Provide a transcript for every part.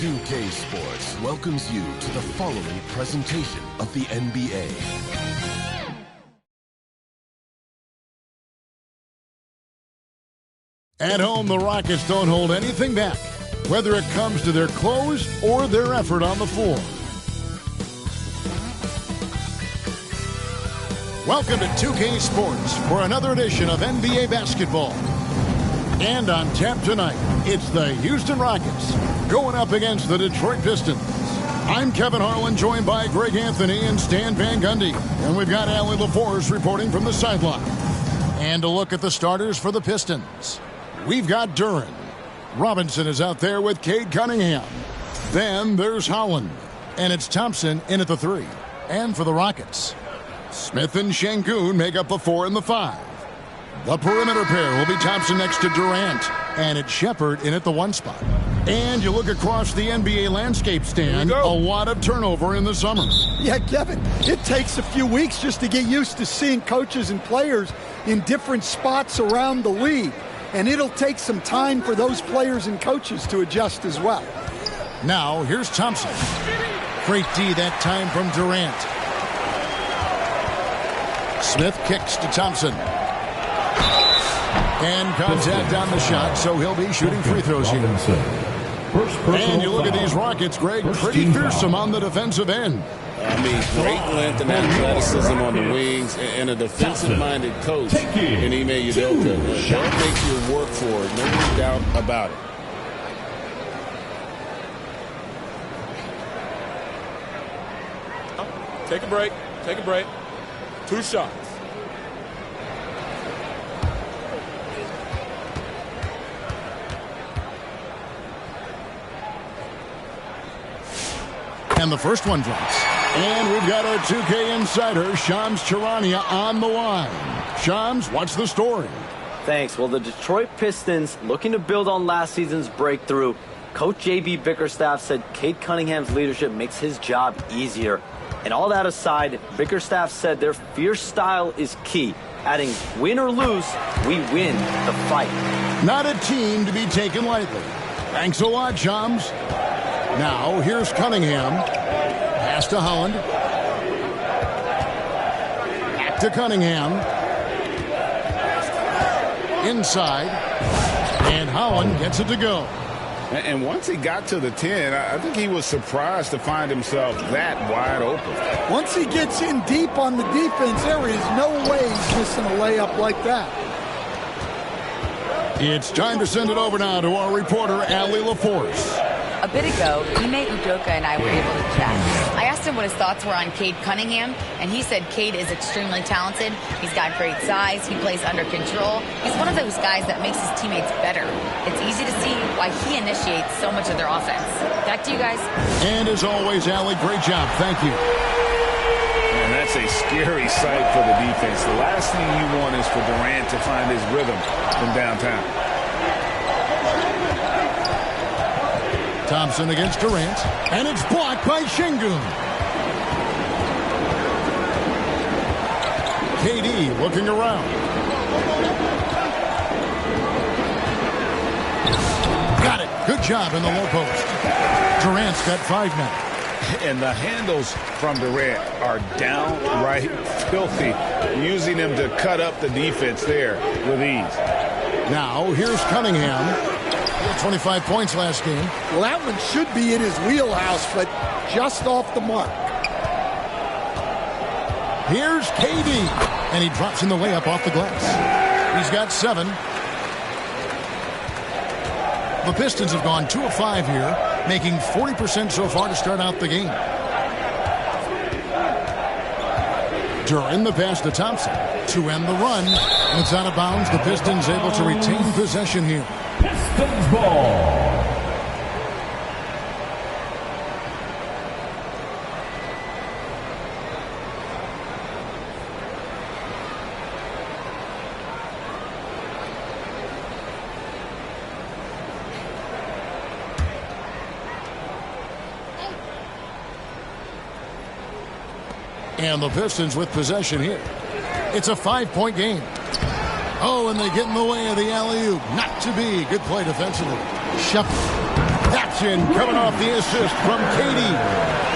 2K Sports welcomes you to the following presentation of the NBA. At home, the Rockets don't hold anything back, whether it comes to their clothes or their effort on the floor. Welcome to 2K Sports for another edition of NBA basketball. And on tap tonight, it's the Houston Rockets going up against the Detroit Pistons. I'm Kevin Harlan, joined by Greg Anthony and Stan Van Gundy. And we've got Allie LaForce reporting from the sideline. And a look at the starters for the Pistons. We've got Duren. Robinson is out there with Cade Cunningham. Then there's Holland. And it's Thompson in at the 3. And for the Rockets, Smith and Şengün make up the 4 and the 5. The perimeter pair will be Thompson next to Durant. And it's Shepherd in at the 1 spot. And you look across the NBA landscape, Stan, a lot of turnover in the summer. Yeah, Kevin, it takes a few weeks just to get used to seeing coaches and players in different spots around the league. And it'll take some time for those players and coaches to adjust as well. Now, here's Thompson. Great D that time from Durant. Smith kicks to Thompson. And contact on the shot, so he'll be shooting free throws here. And you look at these Rockets, Greg, pretty fearsome on the defensive end. I mean, great length and athleticism on the wings, and a defensive-minded coach in Ime Udoka. They'll make you work for it, no doubt about it. Take a break. Take a break. 2 shots. And the first one drops. And we've got our 2K insider, Shams Charania, on the line. Shams, what's the story? Thanks. Well, the Detroit Pistons, looking to build on last season's breakthrough, Coach J.B. Bickerstaff said Cade Cunningham's leadership makes his job easier. And all that aside, Bickerstaff said their fierce style is key, adding, win or lose, we win the fight. Not a team to be taken lightly. Thanks a lot, Shams. Now, here's Cunningham. Pass to Holland. Back to Cunningham. Inside. And Holland gets it to go. And once he got to the 10, I think he was surprised to find himself that wide open. Once he gets in deep on the defense, there is no way he's missing a layup like that. It's time to send it over now to our reporter, Allie LaForce. A bit ago, Ime Udoka and I were able to chat. I asked him what his thoughts were on Cade Cunningham, and he said Cade is extremely talented. He's got great size. He plays under control. He's one of those guys that makes his teammates better. It's easy to see why he initiates so much of their offense. Back to you guys. And as always, Allie, great job. Thank you. And that's a scary sight for the defense. The last thing you want is for Durant to find his rhythm from downtown. Thompson against Durant, and it's blocked by Şengün. KD looking around. Got it. Good job in the low post. Durant's got 5 men. And the handles from Durant are downright filthy, using him to cut up the defense there with ease. Now, here's Cunningham. 25 points last game. Well, that one should be in his wheelhouse, but just off the mark. Here's KD, and he drops in the layup off the glass. He's got 7. The Pistons have gone 2 of 5 here, making 40% so far to start out the game. Duren the pass to Thompson to end the run. It's out of bounds. The Pistons able to retain possession here. Pistons ball. And the Pistons with possession here. It's a 5-point game. Oh, and they get in the way of the alley-oop. Not to be. Good play defensively. Shepherd. That's Robinson coming off the assist from Katie.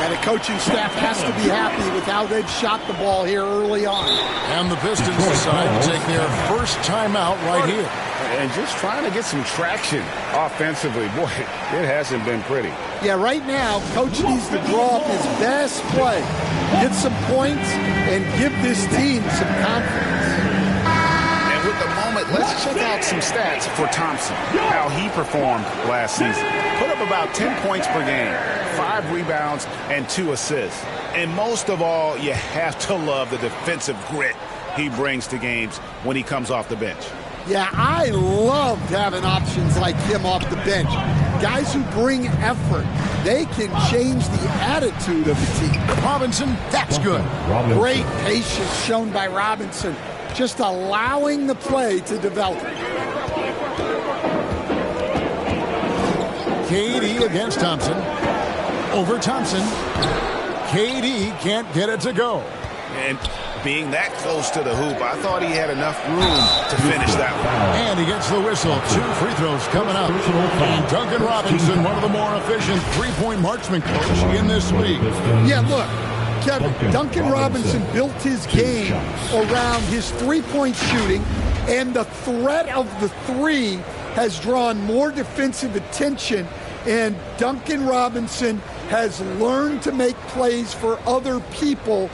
And the coaching staff has to be happy with how they've shot the ball here early on. And the Pistons decide to take their first timeout right here. And just trying to get some traction offensively. Boy, it hasn't been pretty. Yeah, right now, Coach needs to draw up his best play, get some points, and give this team some confidence. And with the moment, let's check out some stats for Thompson, how he performed last season. Put up about 10 points per game, 5 rebounds, and 2 assists. And most of all, you have to love the defensive grit he brings to games when he comes off the bench. Yeah, I loved having options like him off the bench. Guys who bring effort. They can change the attitude of the team. Robinson, that's good. Great patience shown by Robinson, just allowing the play to develop. KD against Thompson. Over Thompson. KD can't get it to go. And being that close to the hoop, I thought he had enough room to finish that one. And he gets the whistle. 2 free throws coming up. And Duncan Robinson, one of the more efficient three-point marksman coach in this league. Yeah, look, Kevin, Duncan Robinson built his game around his three-point shooting, and the threat of the three has drawn more defensive attention, and Duncan Robinson has learned to make plays for other people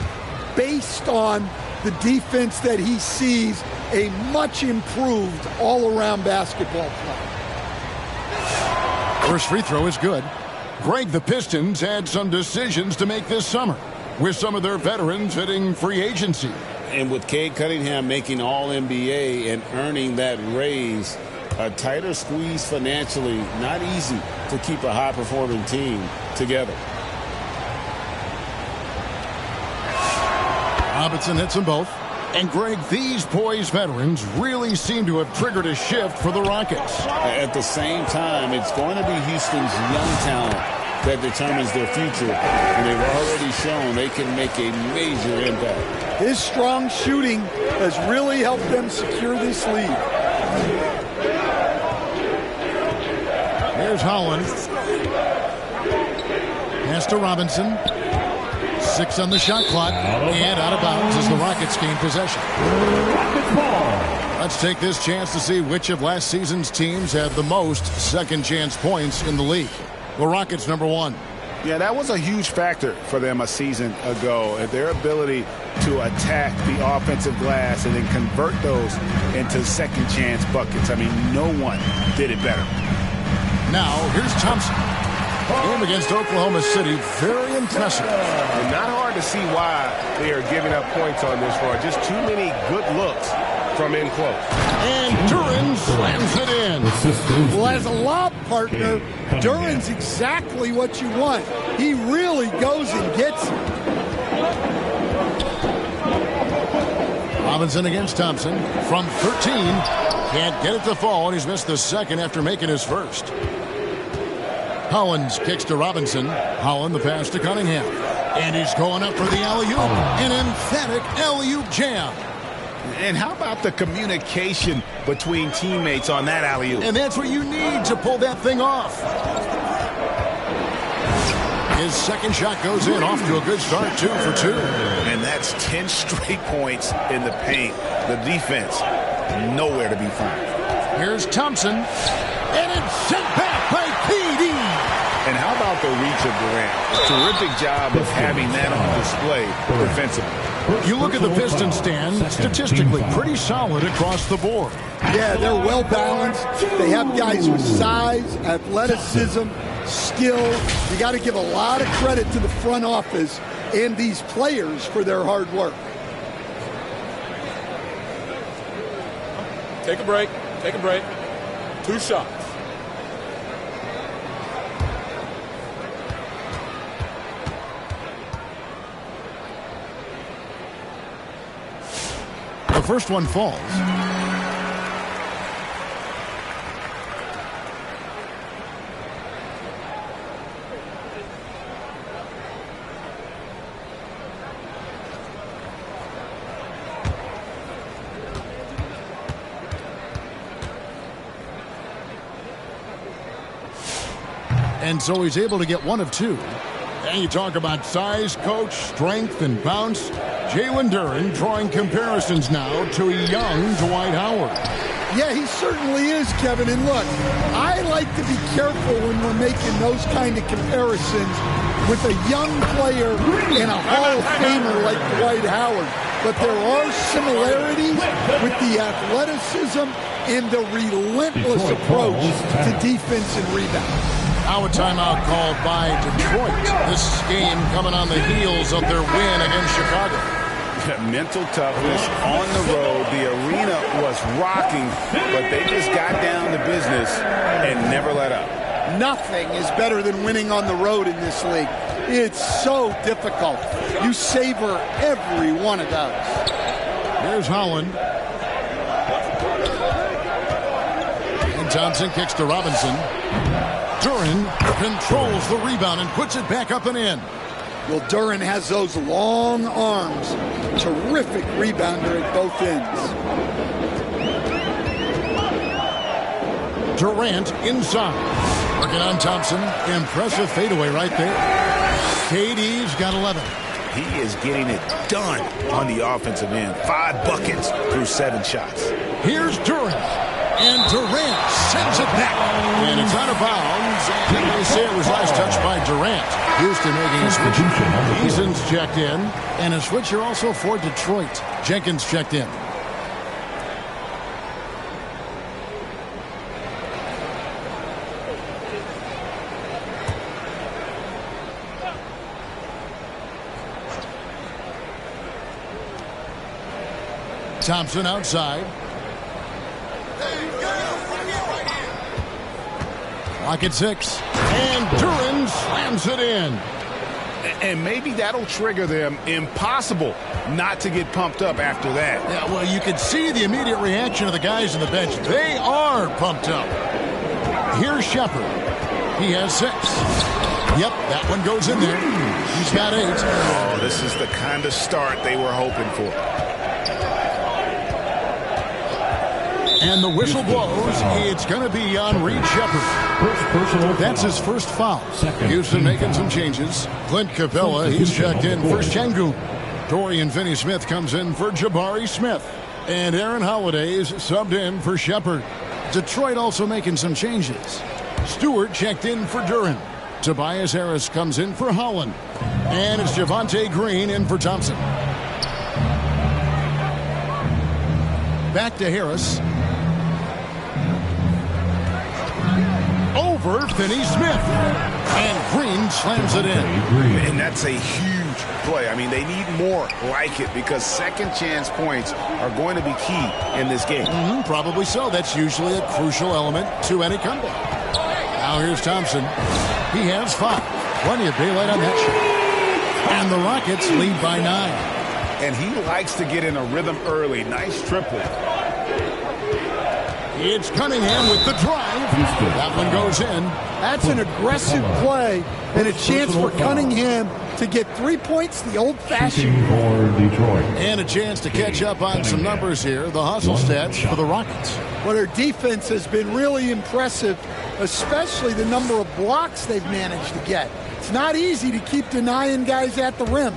based on the defense that he sees, a much improved all-around basketball play. First free throw is good. Greg, the Pistons had some decisions to make this summer, with some of their veterans hitting free agency. And with Cade Cunningham making All-NBA and earning that raise, a tighter squeeze financially, not easy to keep a high-performing team together. Robinson hits them both. And Greg, these poised veterans really seem to have triggered a shift for the Rockets. At the same time, it's going to be Houston's young talent that determines their future. And they've already shown they can make a major impact. His strong shooting has really helped them secure this lead. Here's Holland. Pass to Robinson. 6 on the shot clock, and out of bounds as the Rockets gain possession. Let's take this chance to see which of last season's teams had the most second chance points in the league. The Rockets, number 1. Yeah, that was a huge factor for them a season ago. Their ability to attack the offensive glass and then convert those into second chance buckets. I mean, no one did it better. Now, here's Thompson. Game against Oklahoma City, very impressive. And not hard to see why they are giving up points on this run. Just too many good looks from in close. And Duran slams it in. Well, as a lob partner, Duran's exactly what you want. He really goes and gets it. Robinson against Thompson from 13. Can't get it to fall, and he's missed the second after making his first. Hollins kicks to Robinson. Holland the pass to Cunningham. And he's going up for the alley-oop. An emphatic alley-oop jam. And how about the communication between teammates on that alley-oop? And that's what you need to pull that thing off. His second shot goes in, off to a good start, 2 for 2. And that's 10 straight points in the paint. The defense, nowhere to be found. Here's Thompson. And it's sent back by KD. And how about the reach of Durant? Terrific job of having that on display defensively. You look at the Pistons stand, statistically pretty solid across the board. Yeah, they're well balanced. They have guys with size, athleticism, skill. You got to give a lot of credit to the front office and these players for their hard work. Take a break. Take a break. 2 shots. The first one falls. And so he's able to get one of two. And you talk about size, coach, strength, and bounce. Jalen Duren drawing comparisons now to a young Dwight Howard. Yeah, he certainly is, Kevin. And look, I like to be careful when we're making those kind of comparisons with a young player and a Hall of Famer like Dwight Howard. But there are similarities with the athleticism and the relentless approach to defense and rebound. Now a timeout called by Detroit. This game coming on the heels of their win against Chicago. Mental toughness on the road. The arena was rocking, but they just got down to business and never let up. Nothing is better than winning on the road in this league. It's so difficult. You savor every one of those. Here's Holland. And Johnson kicks to Robinson. Duren controls the rebound and puts it back up and in. Well, Duren has those long arms. Terrific rebounder at both ends. Durant inside. Working on Thompson. Impressive fadeaway right there. KD's got 11. He is getting it done on the offensive end. 5 buckets through 7 shots. Here's Duren. And Durant sends it back. And it's out of bounds. And they say it was last touched by Durant. Houston making a switch. Eason's checked in. And a switcher also for Detroit. Jenkins checked in. Thompson outside. Clock at 6. And Duren slams it in. And maybe that'll trigger them. Impossible not to get pumped up after that. Yeah, well, you can see the immediate reaction of the guys on the bench. They are pumped up. Here's Shepard. He has 6. Yep, that one goes in there. He's got 8. Oh, this is the kind of start they were hoping for. And the whistle blows. It's going to be on Reed Shepard. That's his first foul. Houston making some changes. Clint Capella, he's checked in for Şengün. Dorian Finney-Smith comes in for Jabari Smith. And Aaron Holiday's subbed in for Shepard. Detroit also making some changes. Stewart checked in for Duren. Tobias Harris comes in for Holland. And it's Javonte Green in for Thompson. Back to Harris. Over Finney-Smith. And Green slams it in. And that's a huge play. I mean, they need more like it because second chance points are going to be key in this game. Probably so. That's usually a crucial element to any comeback. Now here's Thompson. He has 5. Plenty of daylight on that shot. And the Rockets lead by 9. And he likes to get in a rhythm early. Nice triplet. It's Cunningham with the drive. That one goes in. That's an aggressive play and a chance for Cunningham to get 3 points the old-fashioned Detroit. And a chance to catch up on some numbers here. The hustle stats for the Rockets. Well, their defense has been really impressive, especially the number of blocks they've managed to get. It's not easy to keep denying guys at the rim.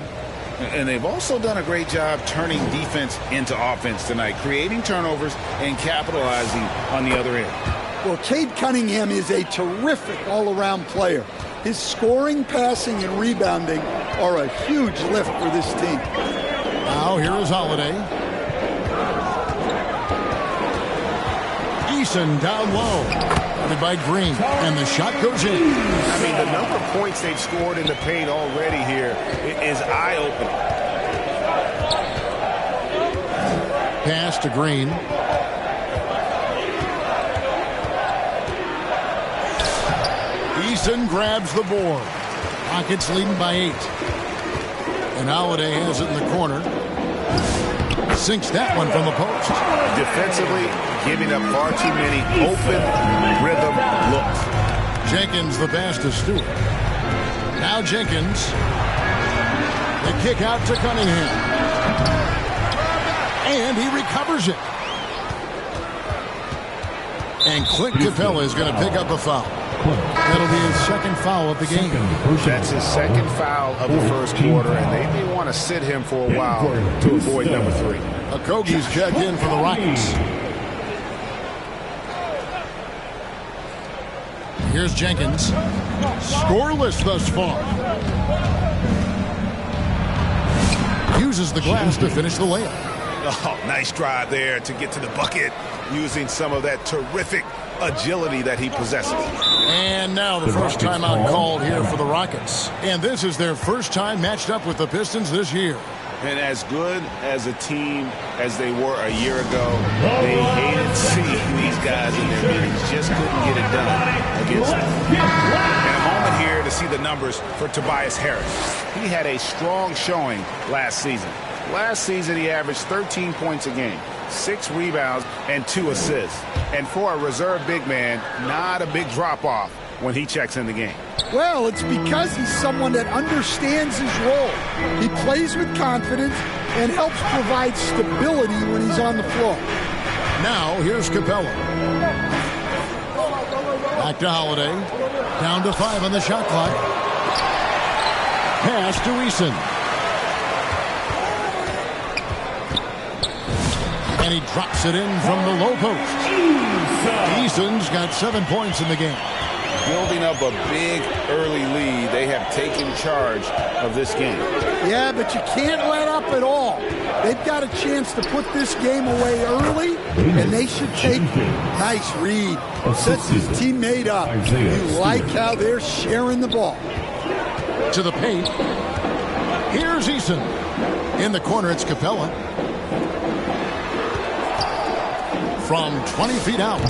And they've also done a great job turning defense into offense tonight, creating turnovers and capitalizing on the other end. Well, Cade Cunningham is a terrific all-around player. His scoring, passing, and rebounding are a huge lift for this team. Now here is Holiday. Eason down low. By Green, and the shot goes in. I mean, the number of points they've scored in the paint already here is eye-opening. Pass to Green. Eason grabs the board. Rockets leading by 8. And Holiday has it in the corner. Sinks that one from the post. Defensively, giving up far too many open rhythm looks. Jenkins the pass to Stewart. Now Jenkins. The kick out to Cunningham. And he recovers it. And Clint Capella is going to pick up a foul. That'll be his second foul of the game. That's his second foul of the first quarter, and they may want to sit him for a while to avoid number 3. Okogie's checked in for the Rockets. Here's Jenkins. Scoreless thus far. Uses the glass to finish the layup. Oh, nice drive there to get to the bucket using some of that terrific agility that he possesses. And now the first timeout called here for the Rockets. And this is their first time matched up with the Pistons this year. And as good as a team as they were a year ago, they hated seeing these guys in their meetings. Just couldn't get it done against them. And a moment here to see the numbers for Tebyous Harris. He had a strong showing last season. Last season, he averaged 13 points a game, 6 rebounds, and 2 assists. And for a reserve big man, not a big drop-off when he checks in the game. Well, it's because he's someone that understands his role. He plays with confidence and helps provide stability when he's on the floor. Now, here's Capella. Back to Holiday. Down to 5 on the shot clock. Pass to Eason. And he drops it in from the low post. Eason's got 7 points in the game. Building up a big early lead, they have taken charge of this game. Yeah, but you can't let up at all. They've got a chance to put this game away early, and they should take it. Nice read. Sets his teammate up. You like how they're sharing the ball. To the paint. Here's Eason. In the corner, it's Capella. From 20 feet out.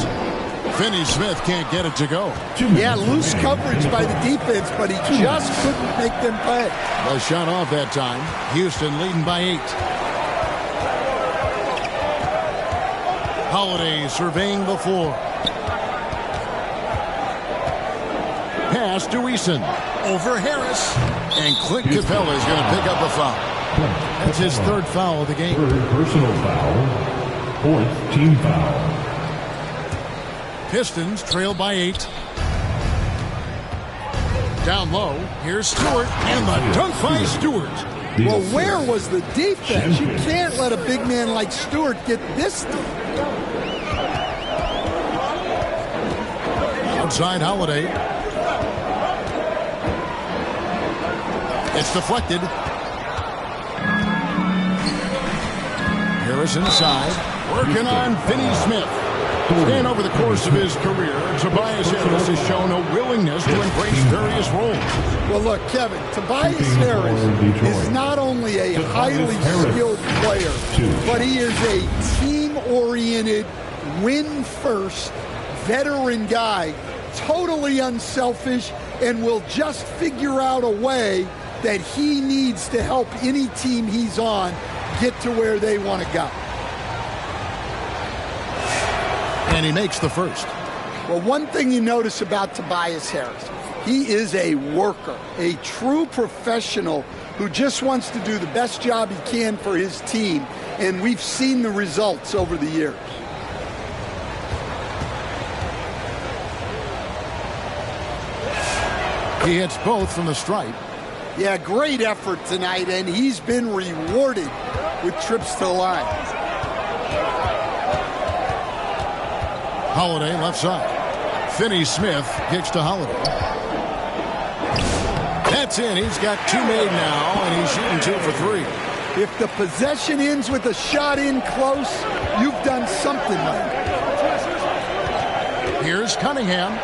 Finney-Smith can't get it to go. Yeah, loose coverage by the defense, but he just couldn't make them pay. The shot off that time. Houston leading by 8. Holiday surveying the floor. Pass to Eason. Over Harris. And Clint Capella is going to pick up a foul. That's his 3rd foul of the game. 3rd personal foul. 4th team foul. Pistons trail by 8. Down low. Here's Stewart. And the dunk by Stewart. Well, where was the defense? You can't let a big man like Stewart get this deep. Outside Holiday. It's deflected. Harris inside. Working on Finney-Smith. And over the course of his career, Tebyous Harris has shown a willingness to embrace various roles. Well, look, Kevin, Tebyous Harris is not only a highly skilled player, but he is a team-oriented, win-first, veteran guy, totally unselfish, and will just figure out a way that he needs to help any team he's on get to where they want to go. And he makes the first. Well, one thing you notice about Tebyous Harris, he is a worker, a true professional who just wants to do the best job he can for his team, and we've seen the results over the years. He hits both from the stripe. Yeah, great effort tonight, and he's been rewarded with trips to the line. Holiday left side. Finney-Smith kicks to Holiday. That's in. He's got 2 made now, and he's shooting 2 for 3. If the possession ends with a shot in close, you've done something right. Here's Cunningham.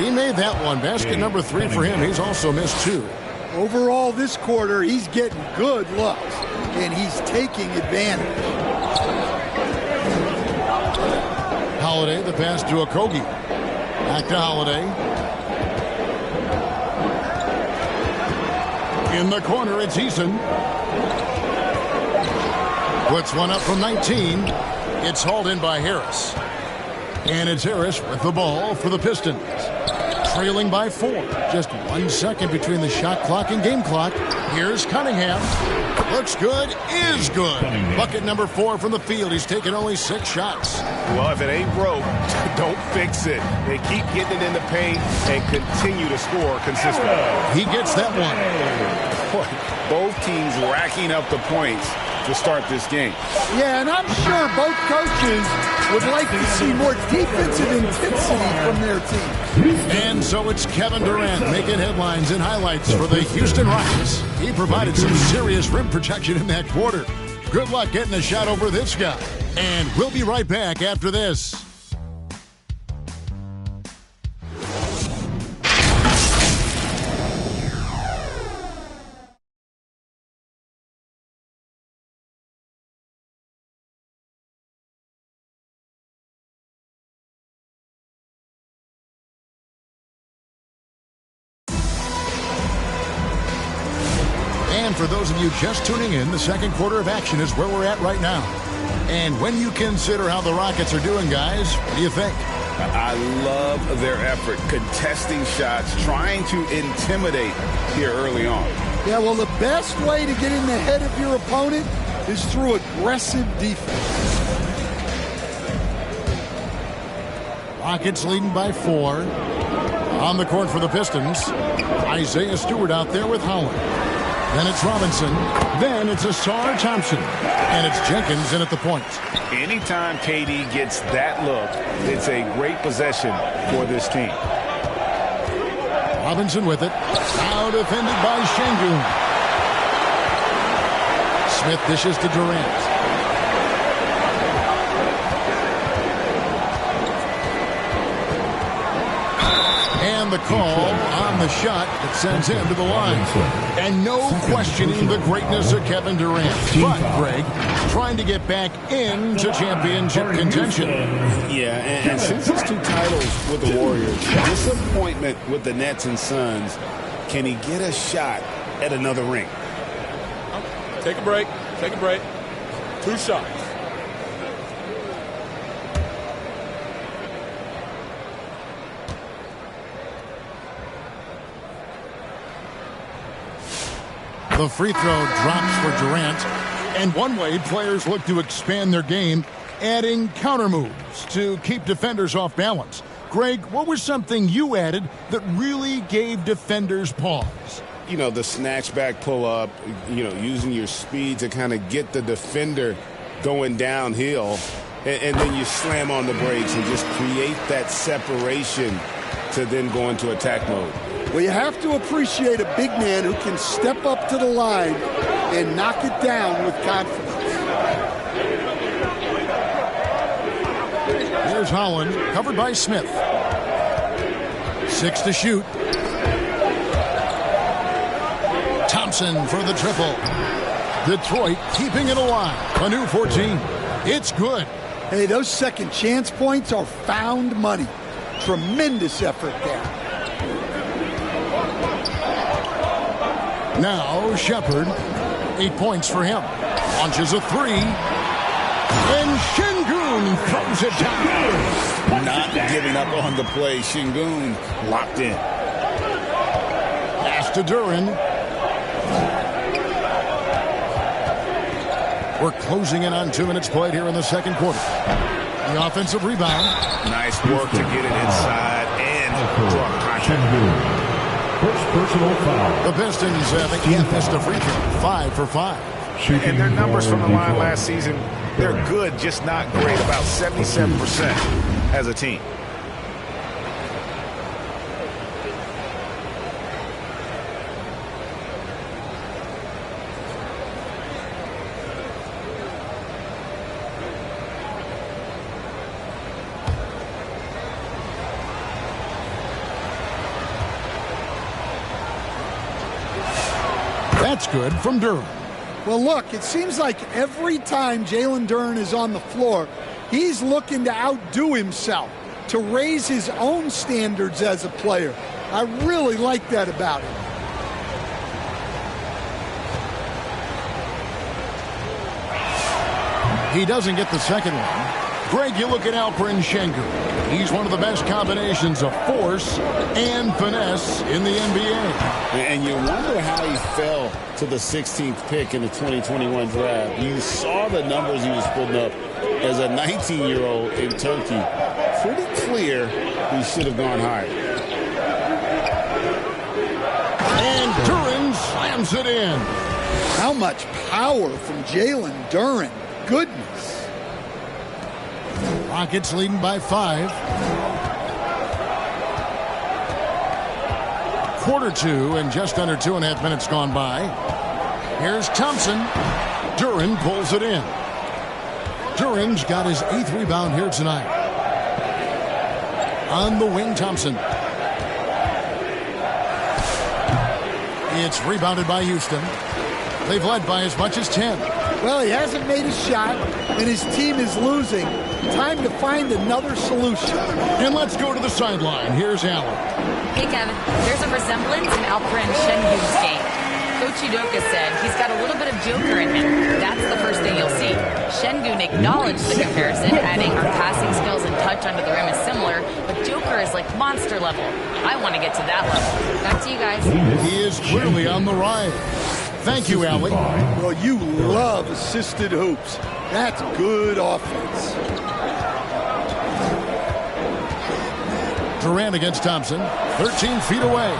He made that one. Basket number 3 for him. He's also missed 2. Overall, this quarter, he's getting good looks, and he's taking advantage. Holiday, the pass to Okogie. Back to Holiday. In the corner, it's Eason. Puts one up from 19. It's hauled in by Harris. And it's Harris with the ball for the Pistons. trailing by 4. Just 1 second between the shot clock and game clock. Here's Cunningham. Looks good, is good. Bucket number 4 from the field. He's taken only 6 shots. Well, if it ain't broke, don't fix it. They keep getting it in the paint and continue to score consistently. He gets that one. Boy, both teams racking up the points to start this game. Yeah, and I'm sure both coaches would like to see more defensive intensity from their team. And so it's Kevin Durant making headlines and highlights for the Houston Rockets. He provided some serious rim protection in that quarter. Good luck getting a shot over this guy. And we'll be right back after this. And for those of you just tuning in, the second quarter of action is where we're at right now. And when you consider how the Rockets are doing, guys, what do you think? I love their effort, contesting shots, trying to intimidate here early on. Yeah, well, the best way to get in the head of your opponent is through aggressive defense. Rockets leading by 4. On the court for the Pistons, Isaiah Stewart out there with Howard. Then it's Robinson. Then it's Asar Thompson. And it's Jenkins in at the point. Anytime KD gets that look, it's a great possession for this team. Robinson with it. Now defended by Şengün. Smith dishes to Durant. And the call on the shot that sends him to the line. And no questioning the greatness of Kevin Durant. But, Greg, trying to get back into championship contention. Yeah, and since his 2 titles with the Warriors, disappointment with the Nets and Suns, can he get a shot at another ring? Take a break. Take a break. 2 shots. The free throw drops for Durant. And one way players look to expand their game, adding counter moves to keep defenders off balance. Greg, what was something you added that really gave defenders pause? You know, the snatch back pull up, you know, using your speed to kind of get the defender going downhill. And then you slam on the brakes and just create that separation to then go into attack mode. Well, you have to appreciate a big man who can step up to the line and knock it down with confidence. Here's Holland, covered by Smith. 6 to shoot. Thompson for the triple. Detroit keeping it alive. A new 14. It's good. Hey, those second chance points are found money. Tremendous effort there. Now Shepard, 8 points for him. Launches a 3. And Şengün throws it down. Not giving up on the play. Şengün locked in. Pass to Duran. We're closing in on 2 minutes played here in the second quarter. The offensive rebound. Nice work to get it inside and draw contact. First personal foul. The Pistons have again missed a free throw. 5 for 5. And their numbers from the line last season, they're good, just not great. About 77% as a team. That's good from Duran. Well, look, it seems like every time Jalen Duran is on the floor, he's looking to outdo himself, to raise his own standards as a player. I really like that about him. He doesn't get the second one. Greg, you look at Alperen Şengün. He's one of the best combinations of force and finesse in the NBA. And you wonder how he fell to the 16th pick in the 2021 draft. You saw the numbers he was putting up as a 19-year-old in Turkey. Pretty clear he should have gone higher. And Duren slams it in. How much power from Jalen Duren. Goodness. Rockets leading by 5. Quarter 2 and just under 2.5 minutes gone by. Here's Thompson. Duren pulls it in. Duren's got his 8th rebound here tonight. On the wing, Thompson. It's rebounded by Houston. They've led by as much as 10. Well, he hasn't made a shot, and his team is losing. Time to find another solution. And let's go to the sideline. Here's Allen. Hey, Kevin. There's a resemblance in Alperen Şengün's game. Coach Udoka said he's got a little bit of Joker in him. That's the first thing you'll see. Şengün acknowledged the comparison, adding our passing skills and touch under the rim is similar, but Joker is like monster level. I want to get to that level. Back to you guys. He is clearly on the rise. Thank you, Allie. Well, you love assisted hoops. That's good offense. Durant against Thompson, 13 feet away.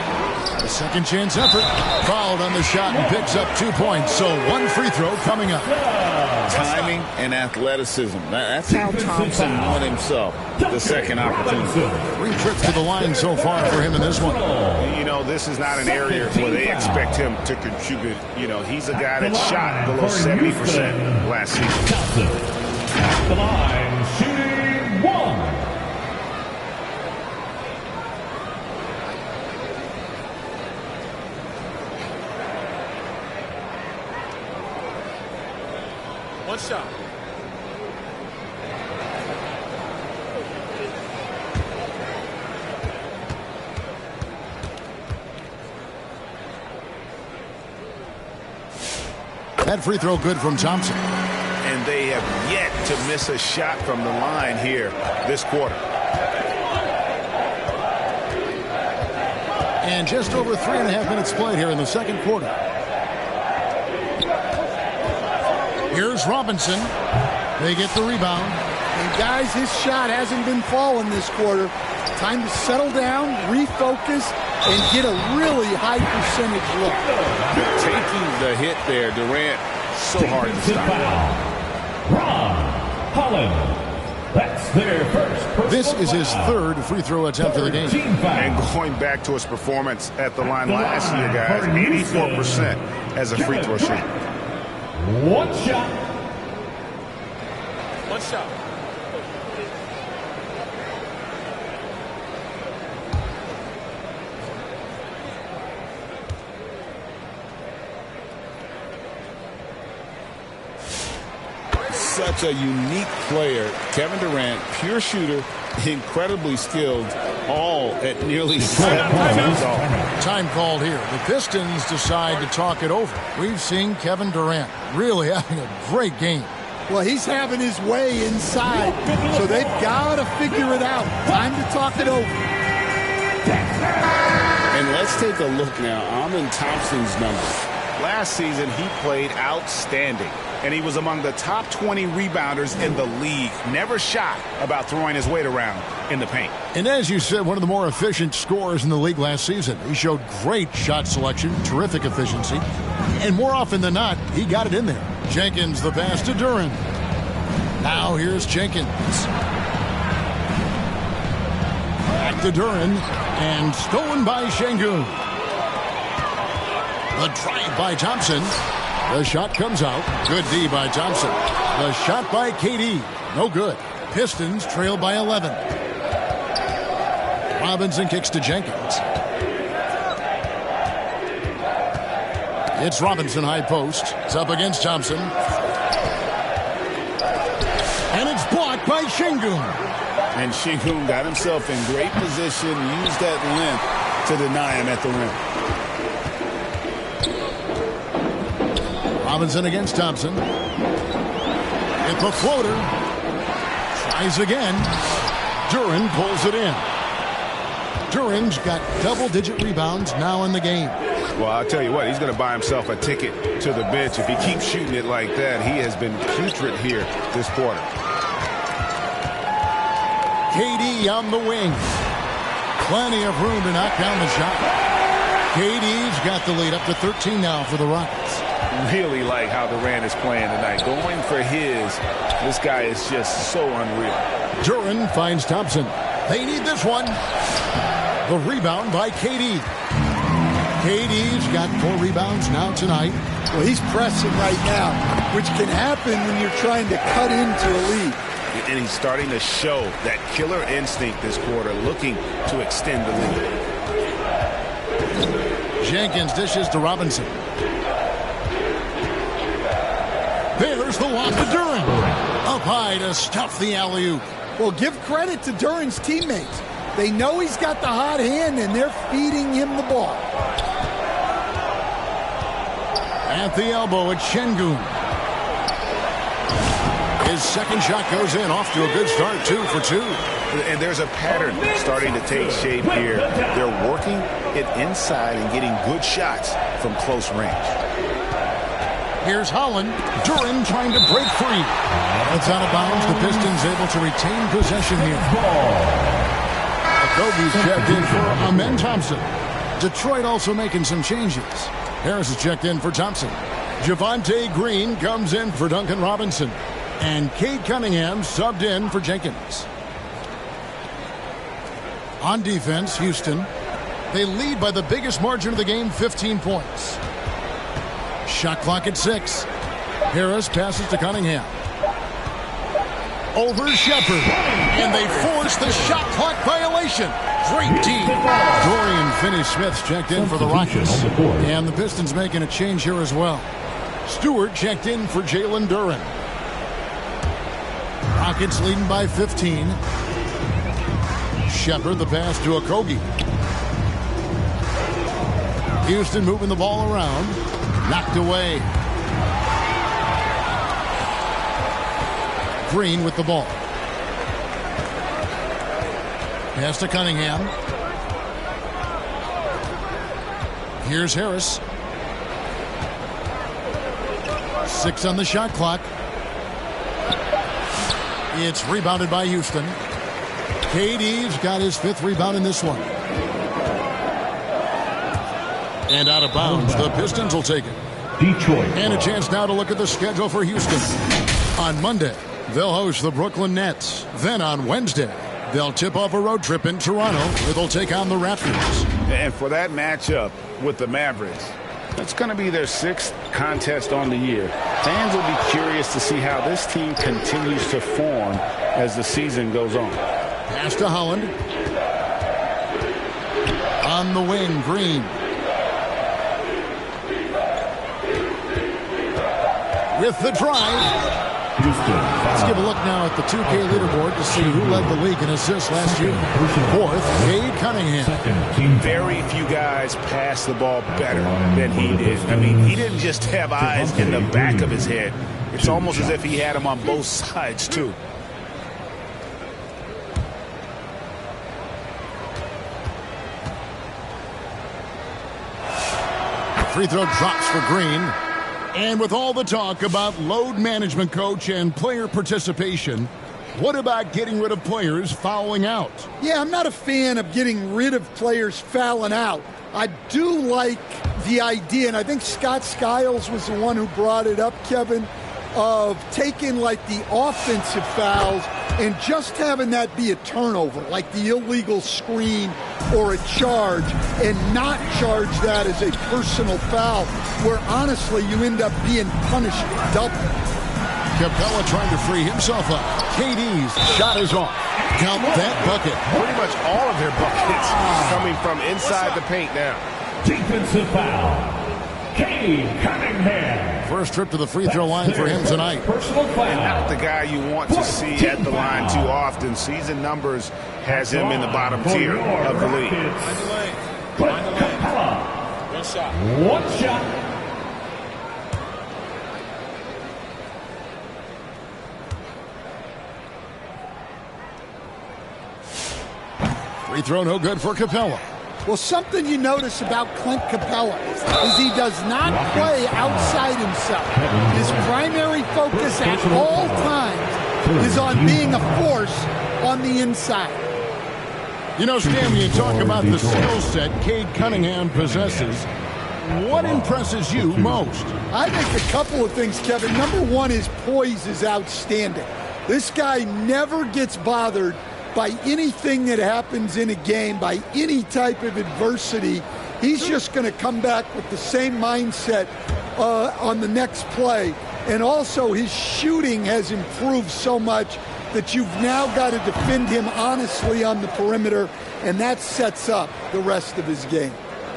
A second chance effort. Fouled on the shot and picks up 2 points. So one free throw coming up. Timing and athleticism. That's how Thompson won himself the second opportunity. 3 trips to the line so far for him in this one. You know, this is not an area where they expect him to contribute. You know, he's a guy that shot below 70% last season. Thompson at the line, shooting 1. One shot. That free throw good from Thompson. And they have yet to miss a shot from the line here this quarter. And just over 3.5 minutes played here in the second quarter. Here's Robinson. They get the rebound. And guys, his shot hasn't been falling this quarter. Time to settle down, refocus, and get a really high percentage look. Taking the hit there, Durant, so hard to stop. Ron Holland. That's their first. This is his 3rd free throw attempt of the game. And going back to his performance at the line last year, guys, 84% as a free throw shooter. One shot. One shot. Such a unique player. Kevin Durant, pure shooter, incredibly skilled, all at nearly 7 years old. Time called here. The Pistons decide to talk it over. We've seen Kevin Durant really having a great game. Well, he's having his way inside, so they've got to figure it out. Time to talk it over. And let's take a look now. Amen Thompson's numbers. Last season, he played outstanding, and he was among the top 20 rebounders in the league. Never shy about throwing his weight around in the paint. And as you said, one of the more efficient scorers in the league last season. He showed great shot selection, terrific efficiency, and more often than not, he got it in there. Jenkins the pass to Duren. Now here's Jenkins. Back to Duren, and stolen by Şengün. The drive by Thompson. The shot comes out. Good D by Thompson. The shot by KD. No good. Pistons trail by 11. Robinson kicks to Jenkins. It's Robinson high post. It's up against Thompson. And it's blocked by Şengün. And Şengün got himself in great position, used that length to deny him at the rim. Robinson against Thompson. It's a floater. Tries again. Duren pulls it in. Duren's got double-digit rebounds now in the game. Well, I'll tell you what, he's going to buy himself a ticket to the bench. If he keeps shooting it like that, he has been putrid here this quarter. KD on the wing. Plenty of room to knock down the shot. KD's got the lead up to 13 now for the Rockets. Really like how Durant is playing tonight. Going for his, this guy is just so unreal. Duren finds Thompson. They need this one. The rebound by KD. KD's got 4 rebounds now tonight. Well, he's pressing right now, which can happen when you're trying to cut into a lead. And he's starting to show that killer instinct this quarter, looking to extend the lead. Jenkins dishes to Robinson. There's the lob to Duren. Up high to stuff the alley-oop. Well, give credit to Duren's teammates. They know he's got the hot hand, and they're feeding him the ball. At the elbow, it's Şengün. His second shot goes in, off to a good start, 2 for 2. And there's a pattern starting to take shape here. They're working it inside and getting good shots from close range. Here's Holland. Duren trying to break free. It's out of bounds. The Pistons able to retain possession here. Kobe's checked in for Amen Thompson. Detroit also making some changes. Harris is checked in for Thompson. Javonte Green comes in for Duncan Robinson. And Cade Cunningham subbed in for Jenkins. On defense, Houston. They lead by the biggest margin of the game, 15 points. Shot clock at 6. Harris passes to Cunningham. Over Shepard. And they force the shot clock violation. Great team. Dorian Finney-Smith's checked in for the Rockets. And the Pistons making a change here as well. Stewart checked in for Jalen Duren. Rockets leading by 15. Shepard the pass to Okogie. Houston moving the ball around. Knocked away. Green with the ball. Pass to Cunningham. Here's Harris. 6 on the shot clock. It's rebounded by Houston. KD's got his 5th rebound in this one. And out of bounds, the Pistons will take it. Detroit. And a chance now to look at the schedule for Houston. On Monday, they'll host the Brooklyn Nets. Then on Wednesday, they'll tip off a road trip in Toronto where they'll take on the Raptors. And for that matchup with the Mavericks, it's going to be their 6th contest on the year. Fans will be curious to see how this team continues to form as the season goes on. Pass to Holland. On the wing, Green. With the drive. Let's give a look now at the 2K leaderboard to see who led the league in assists last year. 4th, Cade Cunningham. Very few guys pass the ball better than he did. I mean, he didn't just have eyes in the back of his head. It's almost as if he had them on both sides, too. Free throw drops for Green. And with all the talk about load management, coach, and player participation, what about getting rid of players fouling out? Yeah, I'm not a fan of getting rid of players fouling out. I do like the idea, and I think Scott Skiles was the one who brought it up, Kevin, of taking like the offensive fouls and just having that be a turnover, like the illegal screen or a charge, and not charge that as a personal foul, where honestly you end up being punished double. Capella trying to free himself up. KD's shot is off. Count that bucket. Pretty much all of their buckets coming from inside the paint now. Defensive foul. Cade Cunningham. First trip to the free throw line for him tonight. Personal foul. And not the guy you want to see at the line too often. Season numbers has him in the bottom tier of the league. Capella. One shot. One shot. Free throw no good for Capella. Well, something you notice about Clint Capella is he does not play outside himself. His primary focus at all times is on being a force on the inside. You know, Stan, when you talk about the skill set Cade Cunningham possesses, what impresses you most? I think a couple of things, Kevin. Number one, his poise is outstanding. This guy never gets bothered by anything that happens in a game, by any type of adversity. He's just going to come back with the same mindset on the next play. And also, his shooting has improved so much that you've now got to defend him honestly on the perimeter, and that sets up the rest of his game.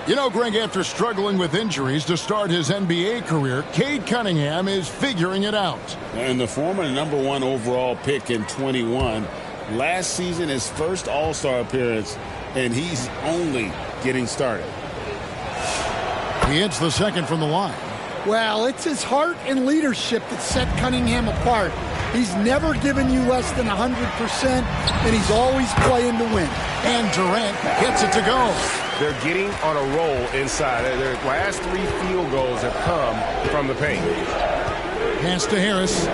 You know, Greg, after struggling with injuries to start his NBA career, Cade Cunningham is figuring it out. And the former #1 overall pick in 21, last season his first All-Star appearance, and he's only getting started. He hits the second from the line. Well, it's his heart and leadership that set Cunningham apart. He's never given you less than 100%, and he's always playing to win. And Durant gets it to go. They're getting on a roll inside. Their last 3 field goals have come from the paint. Pass to Harris.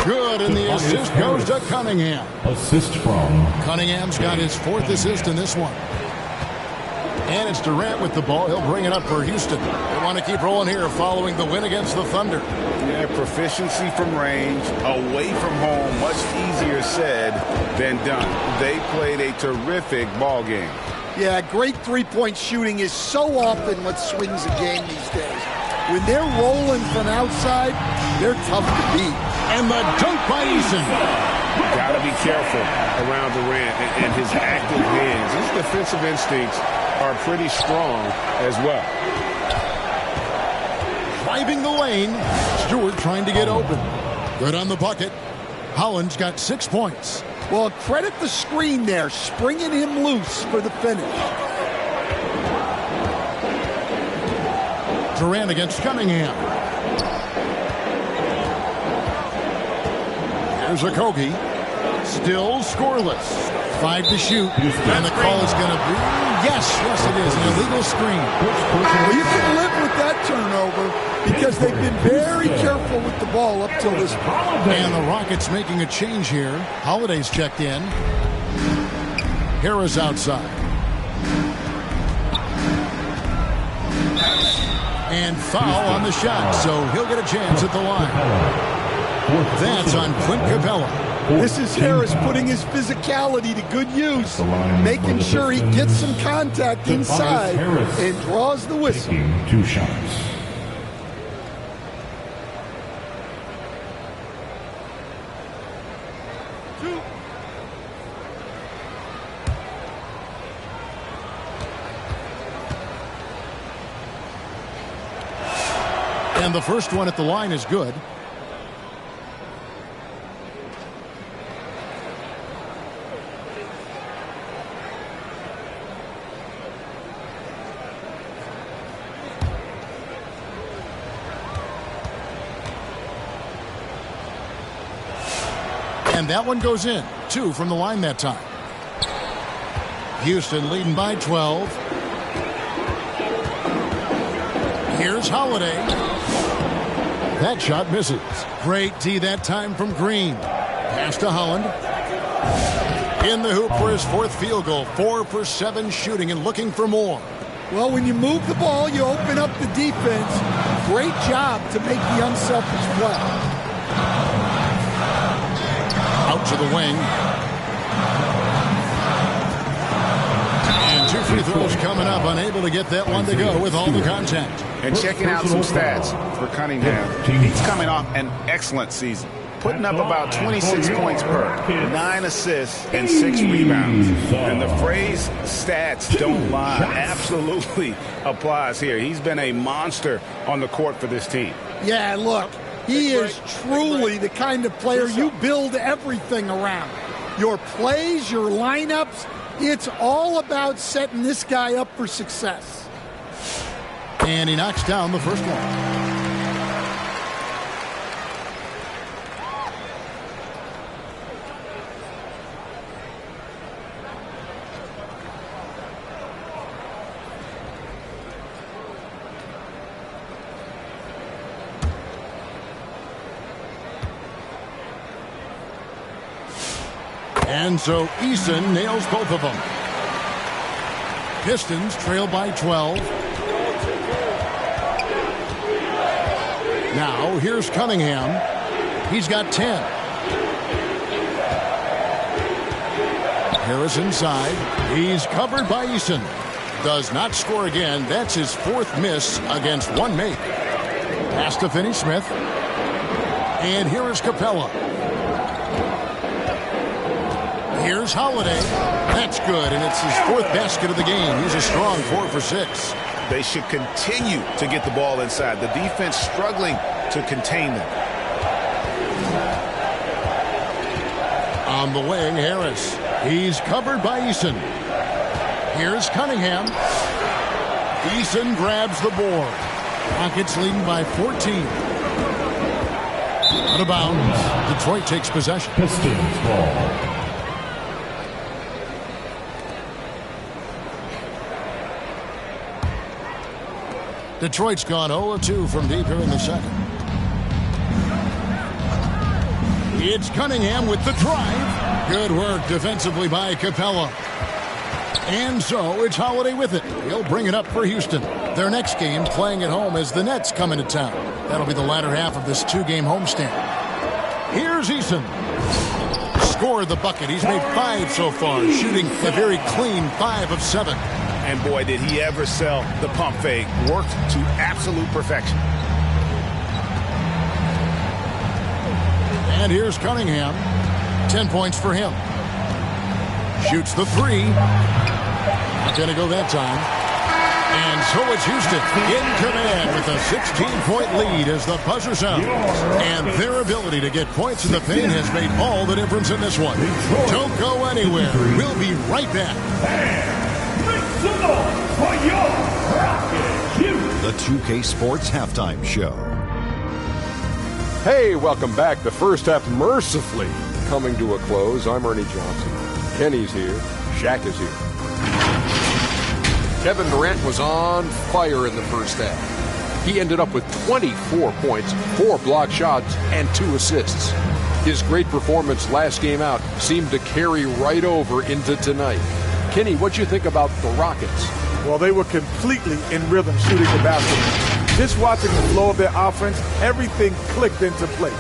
Good, and the assist goes to Cunningham. Assist from Cunningham's got his 4th assist in this one. And it's Durant with the ball. He'll bring it up for Houston. They want to keep rolling here following the win against the Thunder. Yeah, proficiency from range, away from home, much easier said than done. They played a terrific ball game. Yeah, great three-point shooting is so often what swings a game these days. When they're rolling from outside, they're tough to beat. And the dunk by Eason. Got to be careful around Durant and his active hands. His defensive instincts are pretty strong as well. Driving the lane. Stewart trying to get open. Good on the bucket. Holland's got 6 points. Well, credit the screen there, springing him loose for the finish. Durant against Cunningham. Here's Okogie. Still scoreless. 5 to shoot. And the call is going to be, yes, it is, an illegal screen. Well, you can live with that turnover because they've been very careful with the ball up till this point. And the Rockets making a change here. Holiday's checked in. Harris outside. And foul on the shot, so he'll get a chance at the line. That's on Clint Capella. This is Harris putting his physicality to good use, making sure he gets some contact inside and draws the whistle. 2 shots. And the first one at the line is good. And that one goes in. 2 from the line that time. Houston leading by 12. Here's Holiday. That shot misses. Great D that time from Green. Pass to Holland. In the hoop for his 4th field goal. 4 for 7 shooting and looking for more. Well, when you move the ball, you open up the defense. Great job to make the unselfish play. Out to the wing. And 2 free throws coming up. Unable to get that one to go with all the contact. And checking out some stats for Cunningham. He's coming off an excellent season. Putting up about 26 points per, 9 assists, and 6 rebounds. And the phrase stats don't lie absolutely applies here. He's been a monster on the court for this team. Yeah, look. He is truly the kind of player you build everything around. Your plays, your lineups, it's all about setting this guy up for success. And he knocks down the first one. And so Eason nails both of them. Pistons trail by 12. Now here's Cunningham. He's got 10. Harris inside. He's covered by Eason. Does not score again. That's his 4th miss against 1 make. Pass to Finney-Smith. And here is Capella. Here's Holiday. That's good, and it's his 4th basket of the game. He's a strong 4 for 6. They should continue to get the ball inside. The defense struggling to contain them. On the wing, Harris. He's covered by Eason. Here's Cunningham. Eason grabs the board. Rockets leading by 14. Out of bounds. Detroit takes possession. Pistons ball. Detroit's gone 0-2 from deep here in the second. It's Cunningham with the drive. Good work defensively by Capella. And so it's Holiday with it. He'll bring it up for Houston. Their next game playing at home as the Nets come into town. That'll be the latter half of this 2-game homestand. Here's Eason. Scored the bucket. He's made 5 so far, shooting a very clean 5 of 7. And boy, did he ever sell the pump fake. Worked to absolute perfection. And here's Cunningham. 10 points for him. Shoots the 3. Not going to go that time. And so it's Houston in command with a 16-point lead as the buzzer sounds. And their ability to get points in the paint has made all the difference in this one. Don't go anywhere. We'll be right back. The 2K Sports Halftime Show. Hey, welcome back. The first half mercifully coming to a close. I'm Ernie Johnson. Kenny's here. Shaq is here. Kevin Durant was on fire in the first half. He ended up with 24 points, 4 block shots, and 2 assists. His great performance last game out seemed to carry right over into tonight. Kenny, what'd you think about the Rockets? Well, they were completely in rhythm shooting the basketball. Just watching the flow of their offense, everything clicked into place.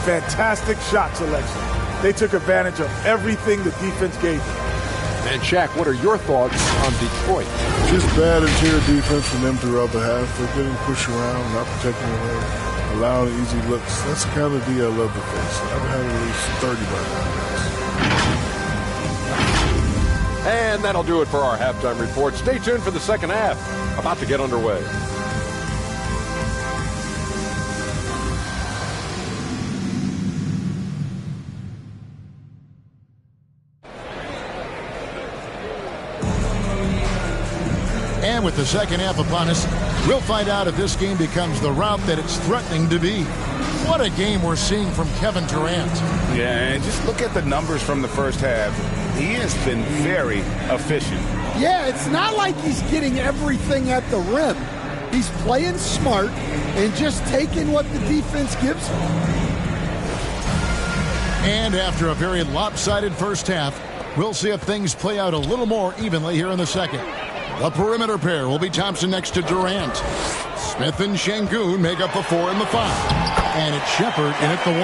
Fantastic shot selection. They took advantage of everything the defense gave them. And Shaq, what are your thoughts on Detroit? Just bad interior defense from them throughout the half. They're getting pushed around, not protecting the rim, allowing easy looks. That's the kind of D I love to face. I've had at least 30 by now. And that'll do it for our halftime report. Stay tuned for the second half. About to get underway. And with the second half upon us, we'll find out if this game becomes the route that it's threatening to be. What a game we're seeing from Kevin Durant. Yeah, and just look at the numbers from the first half. He has been very efficient. Yeah, it's not like he's getting everything at the rim. He's playing smart and just taking what the defense gives him. And after a very lopsided first half, we'll see if things play out a little more evenly here in the second. The perimeter pair will be Thompson next to Durant. Smith and Şengün make up the 4 and the 5. And it's Shepherd in at the 1.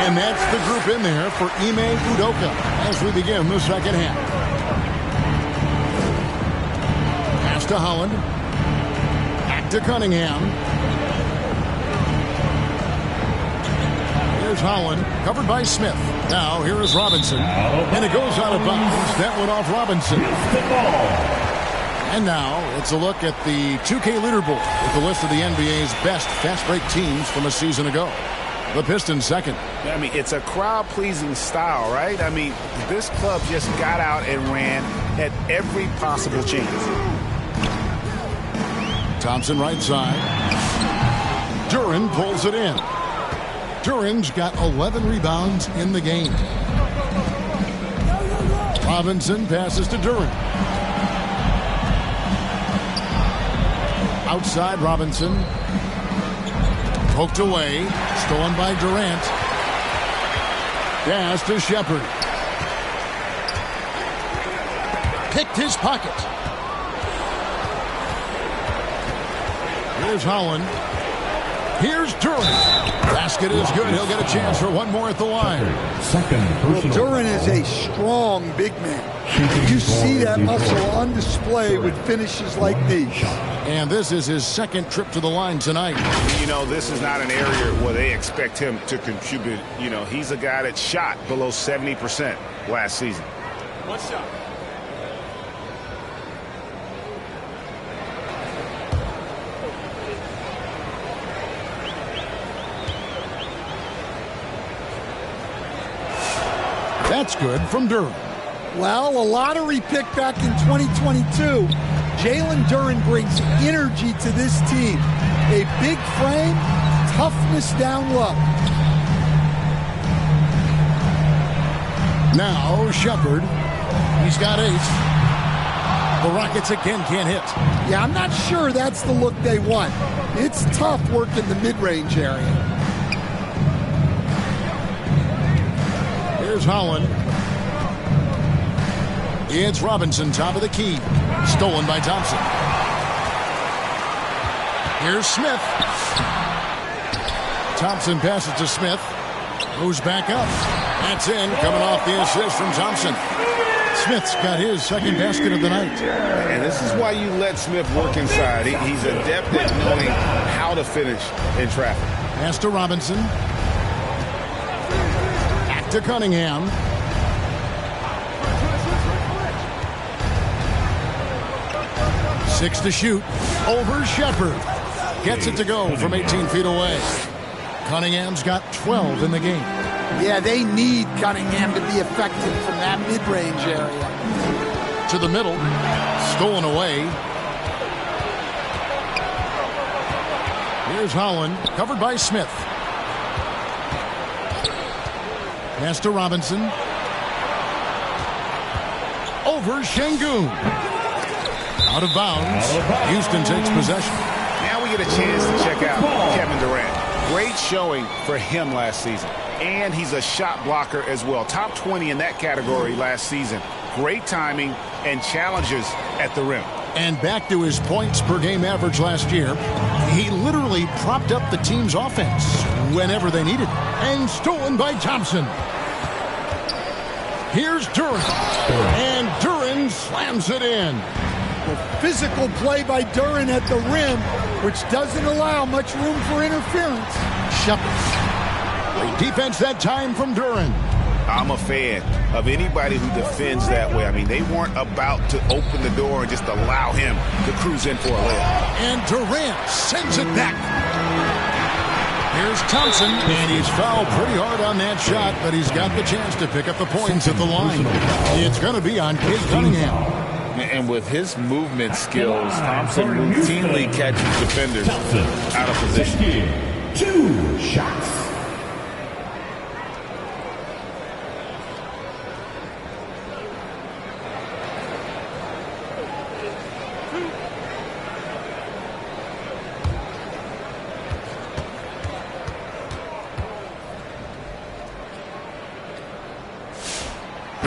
And that's the group in there for Ime Udoka as we begin the second half. Pass to Holland. Back to Cunningham. Here's Holland, covered by Smith. Now here is Robinson. And it goes out of bounds. That went off Robinson. And now it's a look at the 2K leaderboard with the list of the NBA's best fast break teams from a season ago. The Pistons second. I mean, it's a crowd-pleasing style, right? I mean, this club just got out and ran at every possible chance. Thompson right side. Duren pulls it in. Duren's got 11 rebounds in the game. Robinson passes to Duren. Outside Robinson. Poked away. Stolen by Durant. Pass to Shepherd. picked his pocket. Here's Holland. Here's Duren. Basket is good. He'll get a chance for one more at the line. Well, Duren is a strong big man. You see that muscle on display with finishes like these. And this is his second trip to the line tonight. You know, this is not an area where they expect him to contribute. You know, he's a guy that shot below 70% last season. One shot. That's good from Duren. Well, a lottery pick back in 2022. Jalen Duren brings energy to this team. A big frame, toughness down low. Now Shepard. He's got 8. The Rockets again can't hit. Yeah, I'm not sure that's the look they want. It's tough working the mid-range area. Here's Holland. It's Robinson, top of the key. Stolen by Thompson. Here's Smith. Thompson passes to Smith. Goes back up. That's in, coming off the assist from Thompson. Smith's got his second basket of the night. And this is why you let Smith work inside. He's adept at knowing how to finish in traffic. Pass to Robinson. Back to Cunningham. Six to shoot. Over Shepard. Gets it to go from 18 feet away. Cunningham's got 12 in the game. Yeah, they need Cunningham to be effective from that mid-range area. To the middle. Stolen away. Here's Holland. Covered by Smith. Pass to Robinson. Over Şengün. Out of bounds. Houston takes possession. Now we get a chance to check out Kevin Durant. Great showing for him last season. And he's a shot blocker as well. Top 20 in that category last season. Great timing and challenges at the rim. And back to his points per game average last year, he literally propped up the team's offense whenever they needed. And stolen by Thompson. Here's Duren. And Duren slams it in. The physical play by Duren at the rim, which doesn't allow much room for interference. Shepard. Great defense that time from Duren. I'm a fan of anybody who defends that way. I mean, they weren't about to open the door and just allow him to cruise in for a layup. And Durant sends it back. Here's Thompson, and he's fouled pretty hard on that shot, but he's got the chance to pick up the points at the line. It's going to be on Cade Cunningham. And with his movement skills, Thompson routinely catches defenders out of position. 2 shots.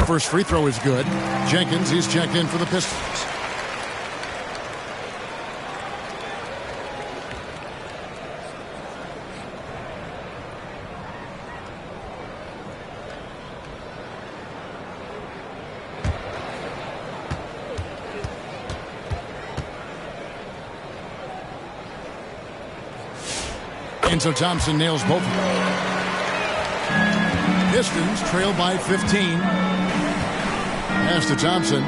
First free throw is good. Jenkins, he's checked in for the Pistons. And so Thompson nails both of them. Pistons trail by 15. Pass to Thompson.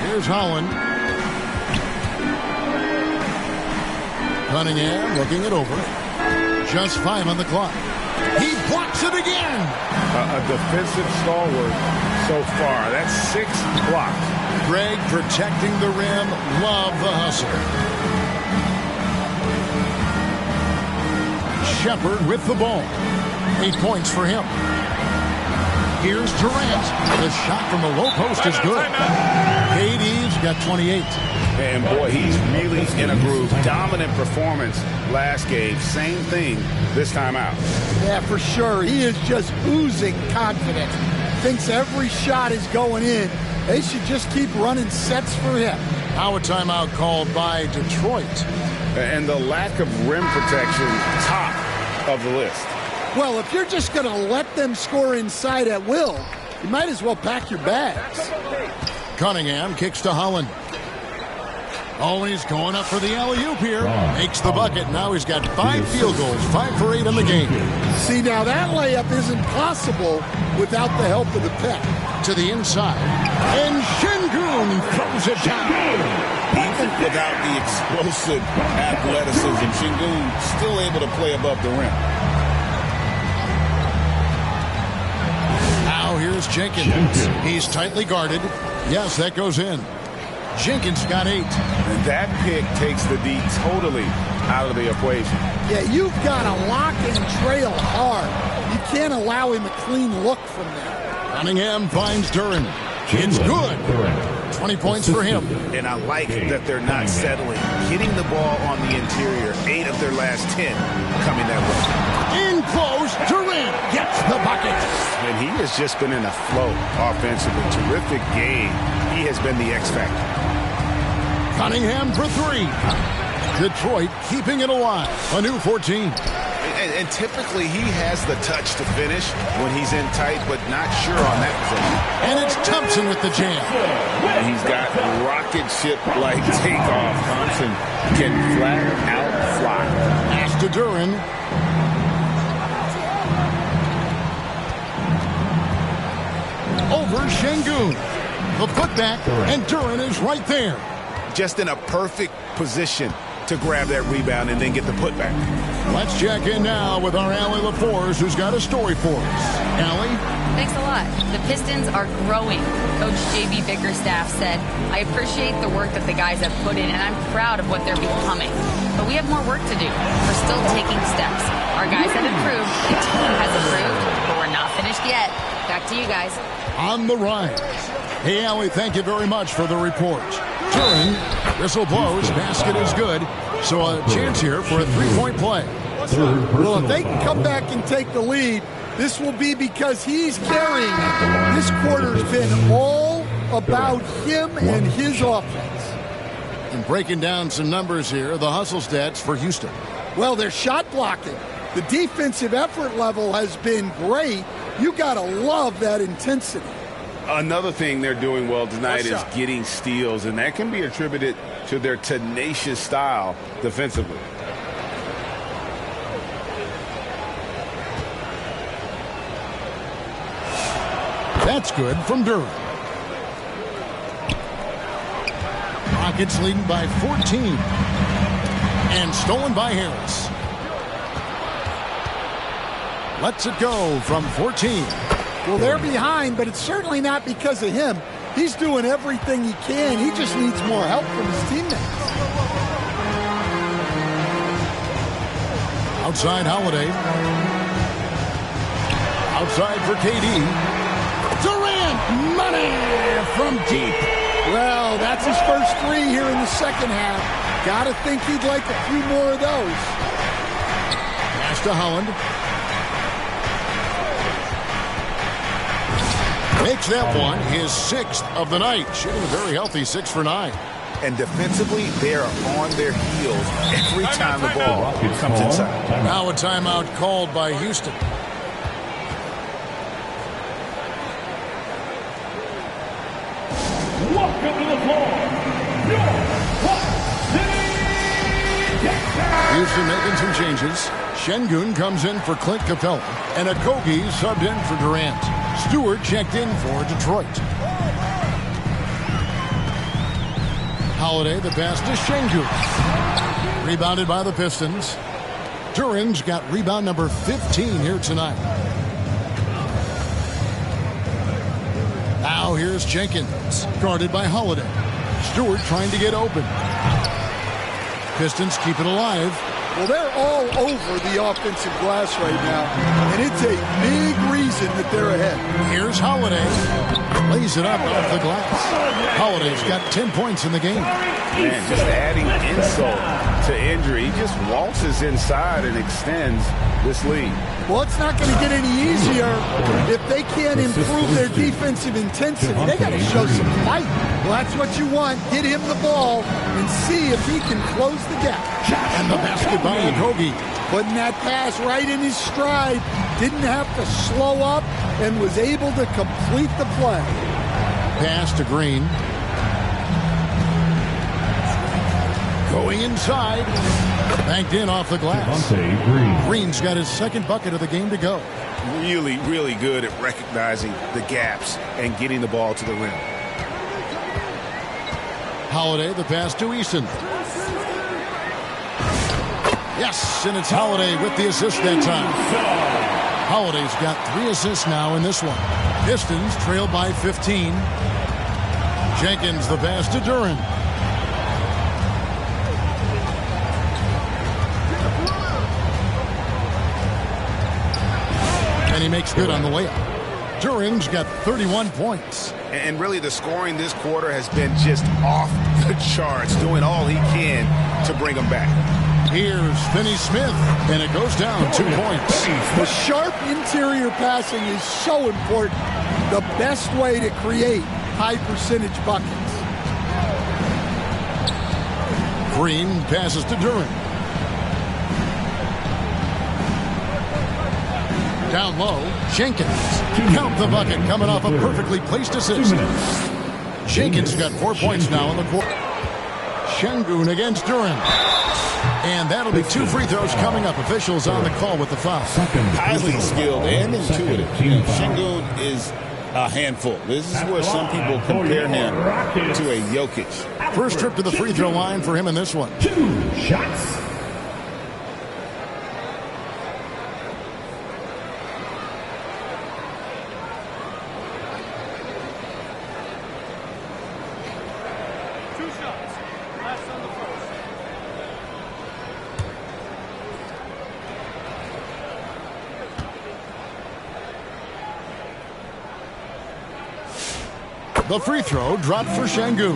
Here's Holland. Cunningham looking it over. Just 5 on the clock. He blocks it again. A defensive stalwart so far. That's 6 blocks. Greg protecting the rim. Love the hustle. Shepard with the ball. 8 points for him. Here's Durant. The shot from the low post is good. KD's got 28. And boy, he's really in a groove. Dominant performance last game. Same thing this time out. Yeah, for sure. He is just oozing confidence. Thinks every shot is going in. They should just keep running sets for him. Now a timeout called by Detroit. And the lack of rim protection, top of the list. Well, if you're just going to let them score inside at will, you might as well pack your bags. Cunningham kicks to Holland. Always going up for the alley-oop here. Makes the bucket. Now he's got 5 field goals, 5 for 8 in the game. See, now that layup isn't possible without the help of the pick. To the inside. And Şengün throws it down. Even without the explosive athleticism, Şengün still able to play above the rim. Now here's Jenkins. He's tightly guarded. Yes, that goes in. Jenkins got 8. And that pick takes the D totally out of the equation. Yeah, you've got to lock and trail hard. You can't allow him a clean look from there. Cunningham finds Duren. It's good. 20 points for him. And I like that they're not settling. Hitting the ball on the interior, 8 of their last 10 coming that way. In close, Duren gets the bucket. And he has just been in a flow offensively. Terrific game. He has been the X factor. Cunningham for 3. Detroit keeping it alive. A new 14. And typically he has the touch to finish when he's in tight, but not sure on that position. And it's Thompson with the jam. And he's got rocket ship-like takeoff. Thompson can flat out fly. Pass to Duren. Over Şengün. The putback, and Duren is right there. Just in a perfect position to grab that rebound and then get the putback. Let's check in now with our Allie LaForce, who's got a story for us. Allie? Thanks a lot. The Pistons are growing. Coach J.B. Bickerstaff said, I appreciate the work that the guys have put in, and I'm proud of what they're becoming. But we have more work to do. We're still taking steps. Our guys have improved. The team has improved, but we're not finished yet. Back to you guys. On the rise. Hey, Allie, thank you very much for the report. Duren, whistle blows, basket is good. So a chance here for a 3-point play. Well, if they can come back and take the lead, this will be because he's carrying it. This quarter's been all about him and his offense. And breaking down some numbers here, the hustle stats for Houston. Well, they're shot blocking. The defensive effort level has been great. You got to love that intensity. Another thing they're doing well tonight is getting steals, and that can be attributed to their tenacious style defensively. That's good from Duren. Rockets leading by 14. And stolen by Harris. Lets it go from 14. Well, they're behind, but it's certainly not because of him. He's doing everything he can. He just needs more help from his teammates. Outside Holiday. Outside for KD. Durant, money from deep. Well, that's his first 3 here in the second half. Got to think he'd like a few more of those. Pass to Holland. Makes that one his 6th of the night. Shooting a very healthy 6 for 9. And defensively, they are on their heels every time the ball comes inside. Now a timeout called by Houston. Welcome to the floor, your Houston making some changes. Şengün comes in for Clint Capella, and Okogie subbed in for Durant. Stewart checked in for Detroit. Holiday, the pass to Şengün. Rebounded by the Pistons. Duren's got rebound number 15 here tonight. Now here's Jenkins, guarded by Holiday. Stewart trying to get open. Pistons keep it alive. Well, they're all over the offensive glass right now, and it's a big reason that they're ahead. Here's Holiday. Lays it up off the glass. Holiday's got 10 points in the game. Man, just adding insult to injury. He just waltzes inside and extends this lead. Well, it's not going to get any easier if they can't improve their defensive intensity. They got to show some fight. Well, that's what you want. Get him the ball and see if he can close the gap. And the basket by Kogi. Putting that pass right in his stride. Didn't have to slow up and was able to complete the play. Pass to Green. Going inside. Banked in off the glass. Green's got his second bucket of the game to go. Really, really good at recognizing the gaps and getting the ball to the rim. Holiday, the pass to Eason. Yes, and it's Holiday with the assist that time. Holiday's got 3 assists now in this one. Pistons trail by 15. Jenkins the pass to Duren. And he makes good on the layup. Duren's got 31 points. And really the scoring this quarter has been just off the charts, doing all he can to bring them back. Here's Finney-Smith, and it goes down 2 points. The sharp interior passing is so important. The best way to create high percentage buckets. Green passes to Duren. Down low, Jenkins. Count the bucket coming off a perfectly placed assist. Jenkins got 4 points now in the quarter. Şengün against Duren. And that'll be 2 free throws coming up. Officials on the call with the foul. Highly skilled and intuitive. Şengün is a handful. This is where some people compare him to a Jokic. First trip to the free throw line for him in this one. 2 shots. The free throw dropped for Şengün.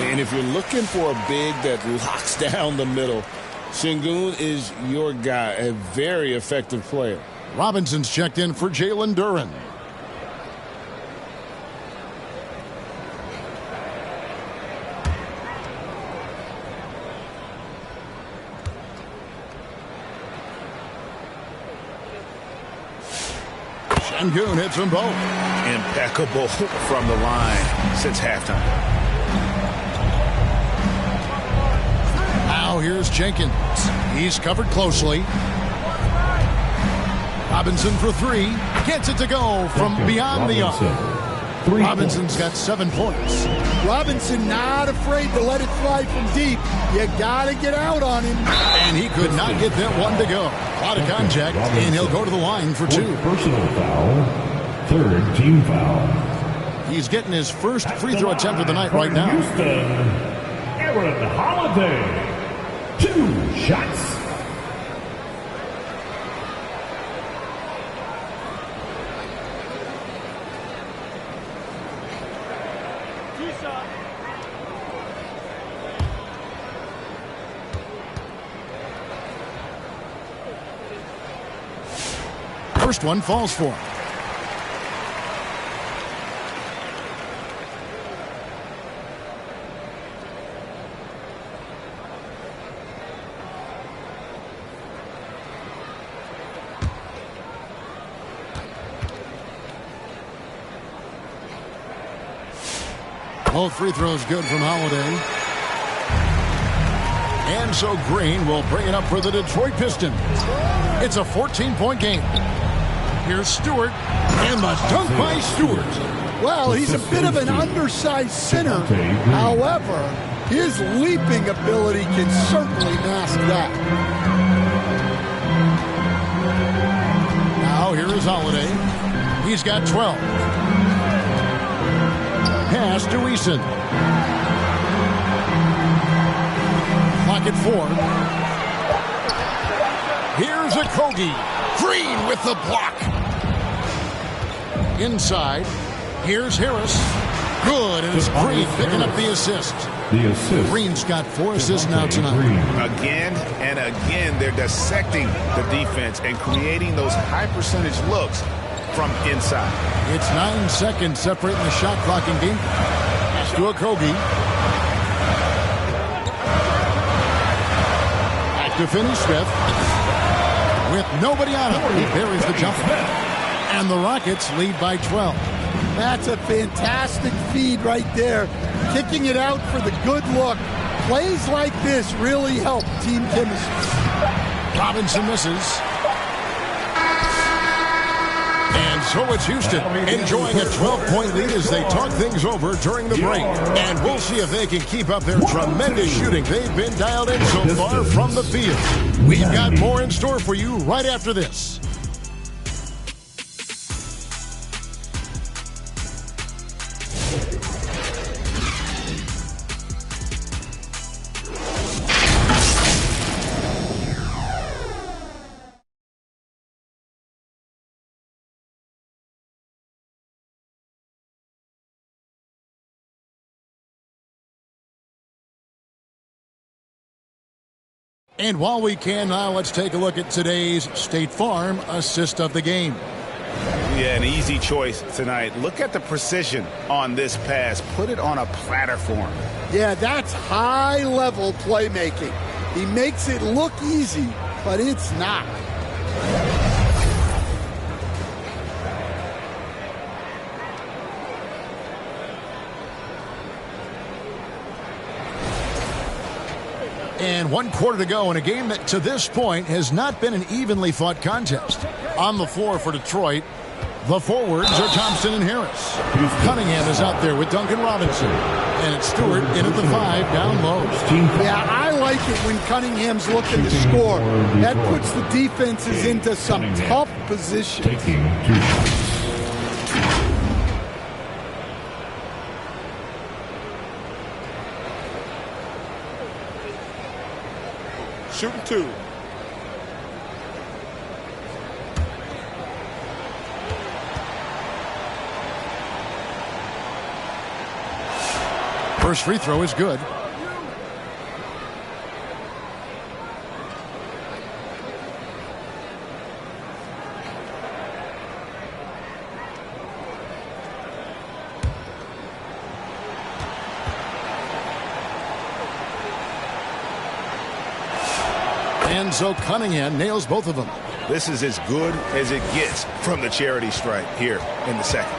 And if you're looking for a big that locks down the middle, Şengün is your guy, a very effective player. Robinson's checked in for Jalen Duren. Şengün hits them both. Impeccable from the line since halftime. Now here's Jenkins. He's covered closely. Robinson for 3. Gets it to go from beyond the arc. Robinson's got 7 points. Robinson not afraid to let it fly from deep. You got to get out on him. And he could not get that one to go. A lot of contact, and he'll go to the line for 2. Personal foul. 3rd team foul. He's getting his first free throw attempt of the night right now. Houston, Aaron Holiday. 2 shots. First one falls for him. Both free throws good from Holiday. And so Green will bring it up for the Detroit Pistons. It's a 14-point game. Here's Stewart, and the dunk by Stewart. Well, he's a bit of an undersized center. However, his leaping ability can certainly mask that. Now here is Holiday. He's got 12. Pass to Eason. Clock at 4. Here's a Kogi. Green with the block. Inside. Here's Harris. Good, and it's Green picking up the assist. Green's got 4 assists now tonight. Again and again, they're dissecting the defense and creating those high-percentage looks from inside. It's 9 seconds separating the shot clock in game. Pass to Okogie. Back to Finney-Smith. With nobody on him, he buries the jumper. And the Rockets lead by 12. That's a fantastic feed right there. Kicking it out for the good look. Plays like this really help team chemistry. Robinson misses. And so it's Houston enjoying a 12-point lead as they talk things over during the break. And we'll see if they can keep up their tremendous shooting. They've been dialed in so far from the field. We've got more in store for you right after this. And while we can now, let's take a look at today's State Farm assist of the game. Yeah, an easy choice tonight. Look at the precision on this pass. Put it on a platter for him. Yeah, that's high-level playmaking. He makes it look easy, but it's not. And 1 quarter to go in a game that to this point has not been an evenly fought contest. On the floor for Detroit, the forwards are Thompson and Harris. Cunningham is out there with Duncan Robinson. And it's Stewart in at the 5 down low. Yeah, I like it when Cunningham's looking to score. That puts the defenses into some tough positions. Taking 2 shots. Shooting 2. First free throw is good. And so Cunningham nails both of them. This is as good as it gets from the charity stripe here in the second.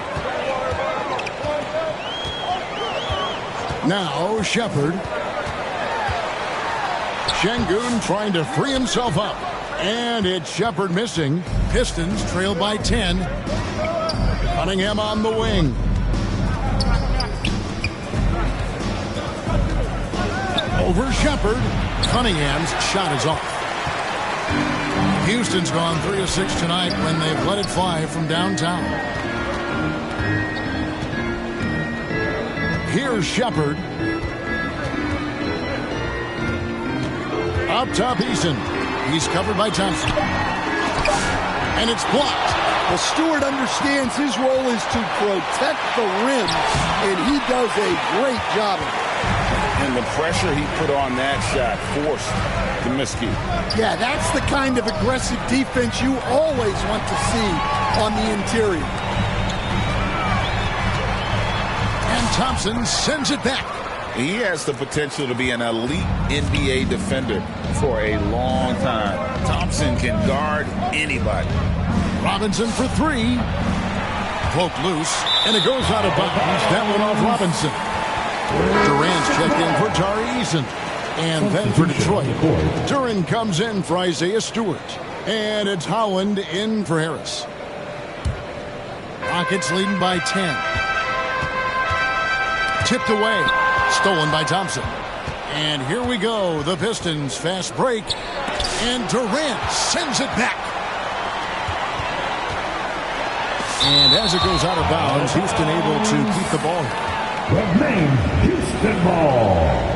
Now Shepard. Şengün trying to free himself up. And it's Shepard missing. Pistons trail by 10. Cunningham on the wing. Over Shepard. Cunningham's shot is off. Houston's gone 3 of 6 tonight when they've let it fly from downtown. Here's Shepard. Up top, Eason. He's covered by Thompson. And it's blocked. Well, Stewart understands his role is to protect the rim, and he does a great job of it. And the pressure he put on that shot forced the miscue. Yeah, that's the kind of aggressive defense you always want to see on the interior. And Thompson sends it back. He has the potential to be an elite NBA defender for a long time. Thompson can guard anybody. Robinson for 3. Cloak loose, and it goes out of bounds. That one off Robinson. Durant's checked in for Tari Eason. And then for Detroit, Duran comes in for Isaiah Stewart. And it's Howland in for Harris. Rockets leading by 10. Tipped away. Stolen by Thompson. And here we go. The Pistons fast break. And Durant sends it back. And as it goes out of bounds, Houston able to keep the ball. Remain Houston ball.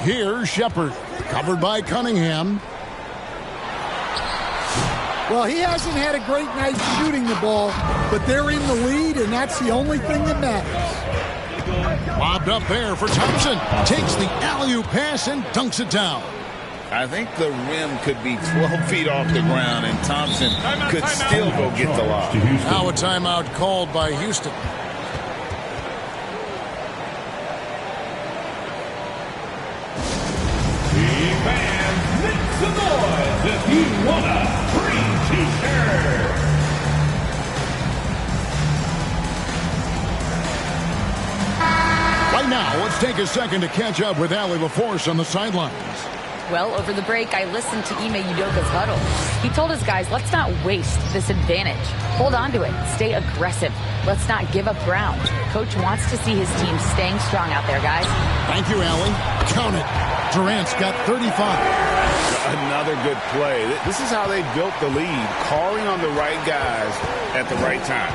Here's Shepard, covered by Cunningham. Well, he hasn't had a great night shooting the ball, but they're in the lead, and that's the only thing that matters. Lobbed up there for Thompson. Takes the alley-oop pass and dunks it down. I think the rim could be 12 feet off the ground, and Thompson could still go get the lob. Now a timeout called by Houston. Make some noise if you want a free t-shirt. Right now, let's take a second to catch up with Allie LaForce on the sidelines. Well, over the break, I listened to Ime Udoka's huddle. He told his guys, let's not waste this advantage. Hold on to it. Stay aggressive. Let's not give up ground. Coach wants to see his team staying strong out there, guys. Thank you, Allie. Count it. Durant's got 35. Another good play. This is how they built the lead, calling on the right guys at the right time.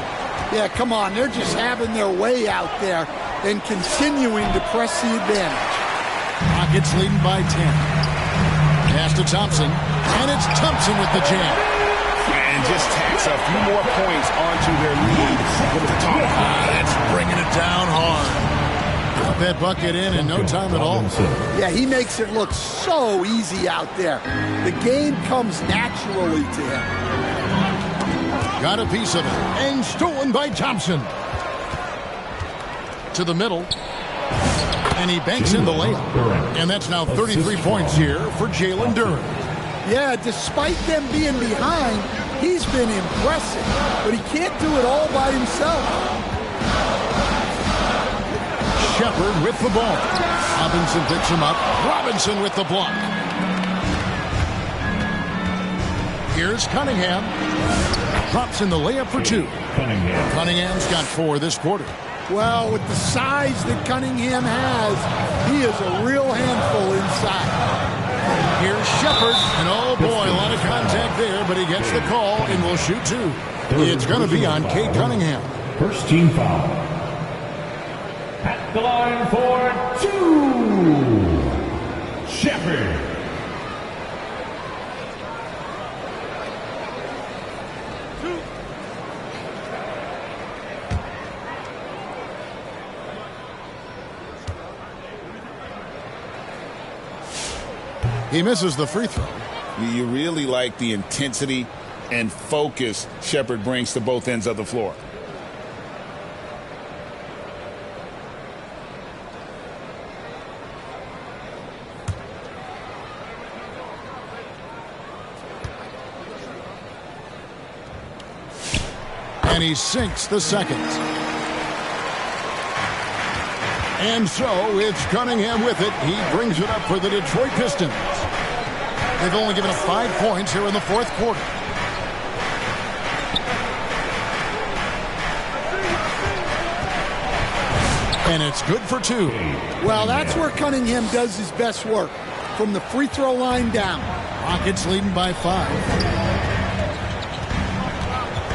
Yeah, come on. They're just having their way out there and continuing to press the advantage. Rockets leading by 10. Pass to Thompson, and it's Thompson with the jam. And just tacks a few more points onto their lead with the top. That's bringing it down hard. Got that bucket in no time at all. Yeah, he makes it look so easy out there. The game comes naturally to him. Got a piece of it, and stolen by Thompson. To the middle. And he banks in the layup. And that's now 33 points here for Jalen Duren. Yeah, despite them being behind, he's been impressive. But he can't do it all by himself. Shepard with the ball. Robinson picks him up. Robinson with the block. Here's Cunningham. Drops in the layup for two. Cunningham's got 4 this quarter. Well, with the size that Cunningham has, he is a real handful inside. Here's Shepard, and oh boy, a lot of contact there, but he gets the call and will shoot 2. It's going to be on Cade Cunningham. First team foul. At the line for 2, Shepard. He misses the free throw. You really like the intensity and focus Shepard brings to both ends of the floor. And he sinks the second. And so it's Cunningham with it. He brings it up for the Detroit Pistons. They've only given up 5 points here in the fourth quarter. And it's good for 2. Well, that's where Cunningham does his best work, from the free throw line down. Rockets leading by 5.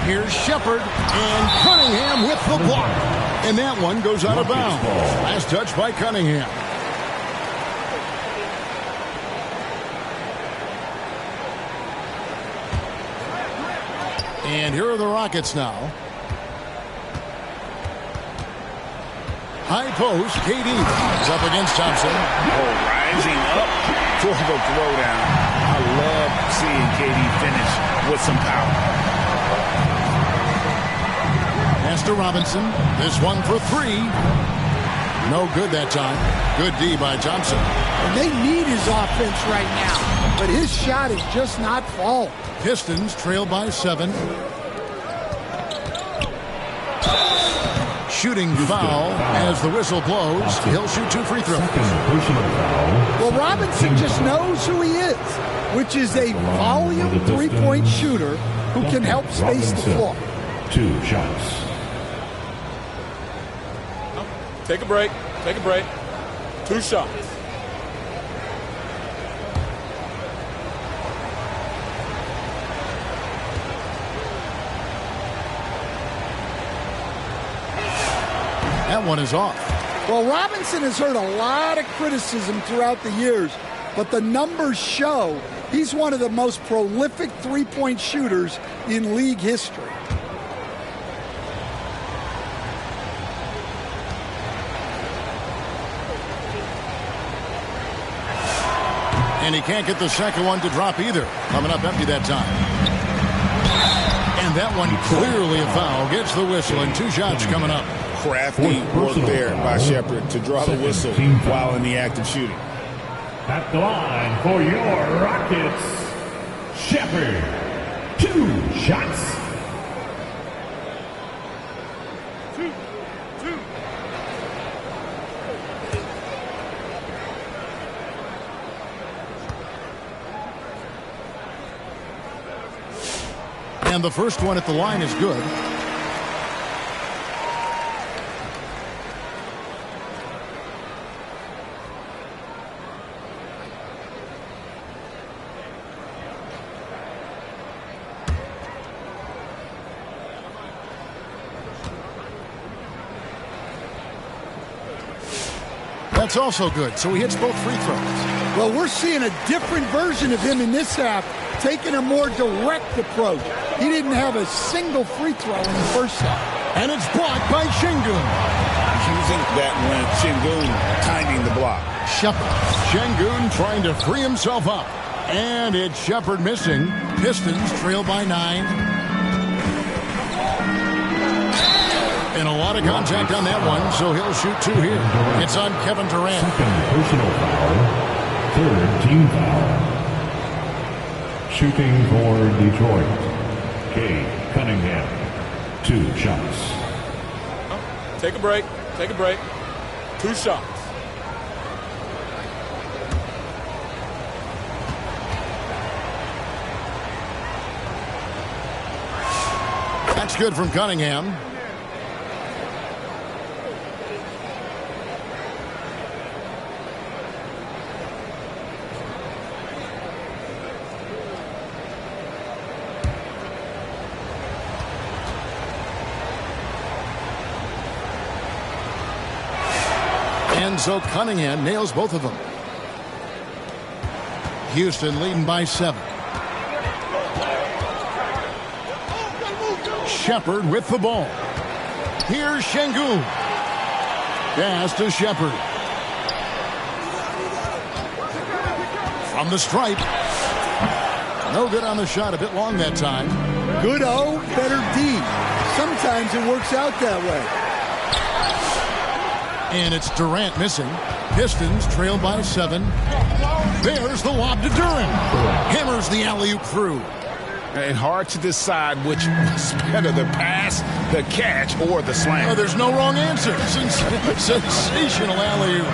Here's Shepard, and Cunningham with the block. And that one goes out of bounds. Last touch by Cunningham. And here are the Rockets now. High post, KD is up against Thompson. Rising up for the throwdown. I love seeing KD finish with some power. Pass to Robinson. This one for 3. No good that time. Good D by Thompson. And they need his offense right now, but his shot is just not falling. Pistons trail by 7. Shooting foul as the whistle blows. He'll shoot 2 free throws. Well, Robinson just knows who he is, which is a volume three-point shooter who can help space the floor. 2 shots. Take a break. Take a break. 2 shots. That one is off. Well, Robinson has heard a lot of criticism throughout the years, but the numbers show he's one of the most prolific three-point shooters in league history. And he can't get the second one to drop either. Coming up empty that time. And that one clearly a foul. Gets the whistle and 2 shots coming up. Crafty work there by Shepard to draw the whistle while in the act of shooting. At the line for your Rockets, Shepard. 2 shots. And the first one at the line is good. That's also good, so he hits both free throws. Well, we're seeing a different version of him in this half, taking a more direct approach. He didn't have a single free throw in the first half. And it's blocked by Şengün. Using that length, Şengün timing the block. Shepard. Şengün trying to free himself up. And it's Shepard missing. Pistons trail by 9. And a lot of contact on that one, so he'll shoot 2 here. It's on Kevin Durant. Second personal foul. Third team foul. Shooting for Detroit, Cade Cunningham. 2 shots. Take a break. Take a break. 2 shots. That's good from Cunningham. And so Cunningham nails both of them. Houston leading by 7. Shepard with the ball. Here's Şengün. Pass to Shepard. From the stripe. No good on the shot. A bit long that time. Good O, better D. Sometimes it works out that way. And it's Durant missing. Pistons trail by 7. There's the lob to Durant. Hammers the alley-oop through. And hard to decide which was better, the pass, the catch, or the slam. Oh, there's no wrong answer. Sensational alley-oop.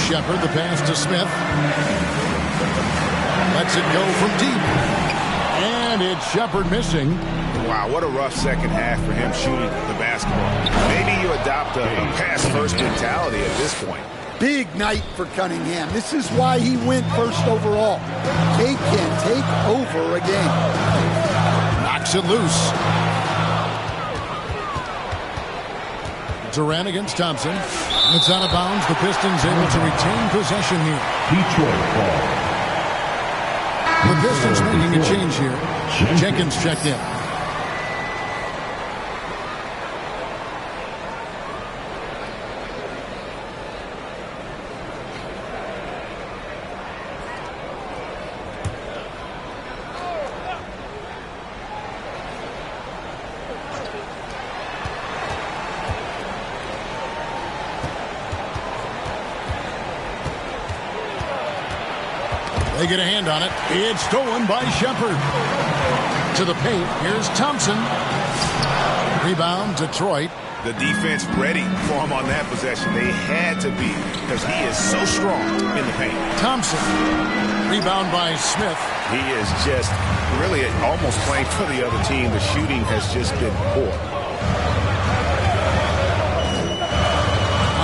Shepard, the pass to Smith. Lets it go from deep. And it's Shepard missing. Wow, what a rough second half for him shooting the basketball. Maybe you adopt a pass-first mentality at this point. Big night for Cunningham. This is why he went first overall. Cade can take over a game. Knocks it loose. Durant against Thompson. It's out of bounds. The Pistons able to retain possession here. Detroit ball. The Pistons making a change here. Jenkins checked in. They get a hand on it. It's stolen by Shepard. To the paint. Here's Thompson. Rebound, Detroit. The defense ready for him on that possession. They had to be because he is so strong in the paint. Thompson. Rebound by Smith. He is just really almost playing for the other team. The shooting has just been poor.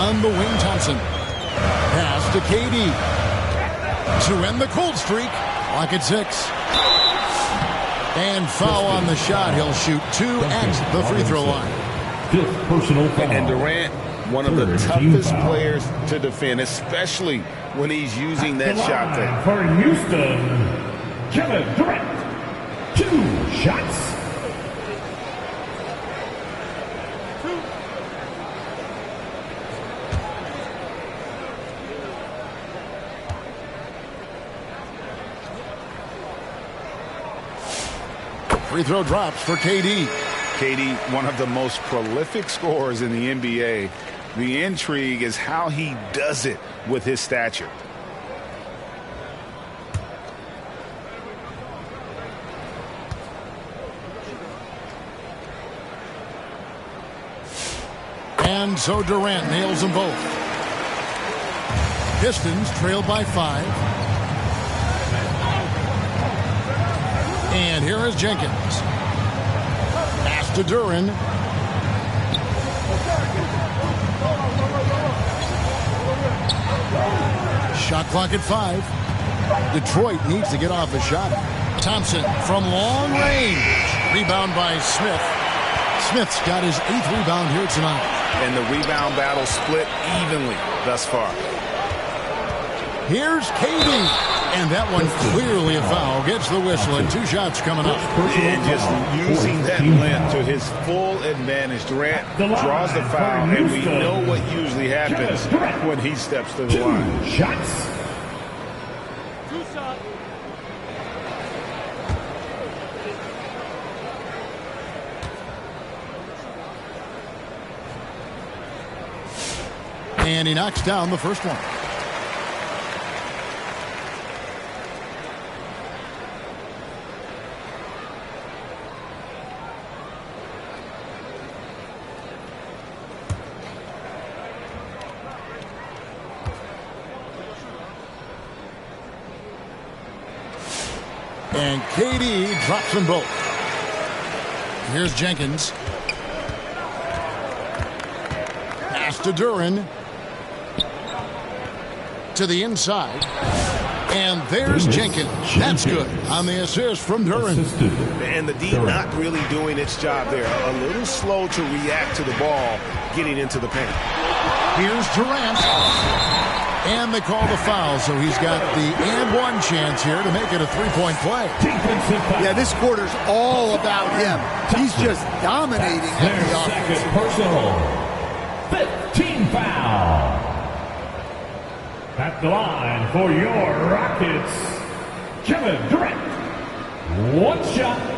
On the wing, Thompson. Pass to KD. To end the cold streak. Lock at 6. And foul on the shot. He'll shoot 2 at the free throw line. Fifth personal foul. And Durant One of the toughest players to defend, especially when he's using that shot fake. For Houston, Kevin Durant. 2 shots. Free throw drops for KD. KD, one of the most prolific scorers in the NBA. The intrigue is how he does it with his stature. And so Durant nails them both. Pistons trail by 5. And here is Jenkins. Pass to Duran. Shot clock at 5. Detroit needs to get off a shot. Thompson from long range. Rebound by Smith. Smith's got his 8th rebound here tonight. And the rebound battle split evenly thus far. Here's KD. And that one clearly a foul. Gets the whistle and 2 shots coming up. And just using that length to his full advantage. Durant draws the foul, and we know what usually happens when he steps to the line. 2 shots. And he knocks down the first one. And KD drops them both. Here's Jenkins. Pass to Duran. To the inside. And there's Jenkins. That's good on the assist from Duran. And the D not really doing its job there. A little slow to react to the ball getting into the paint. Here's Durant. And they call the foul, so he's got the and one chance here to make it a 3-point play. Yeah, this quarter's all about him. He's just dominating at the offense. Personal. 15 foul. At the line for your Rockets, Kevin Durant. 1 shot.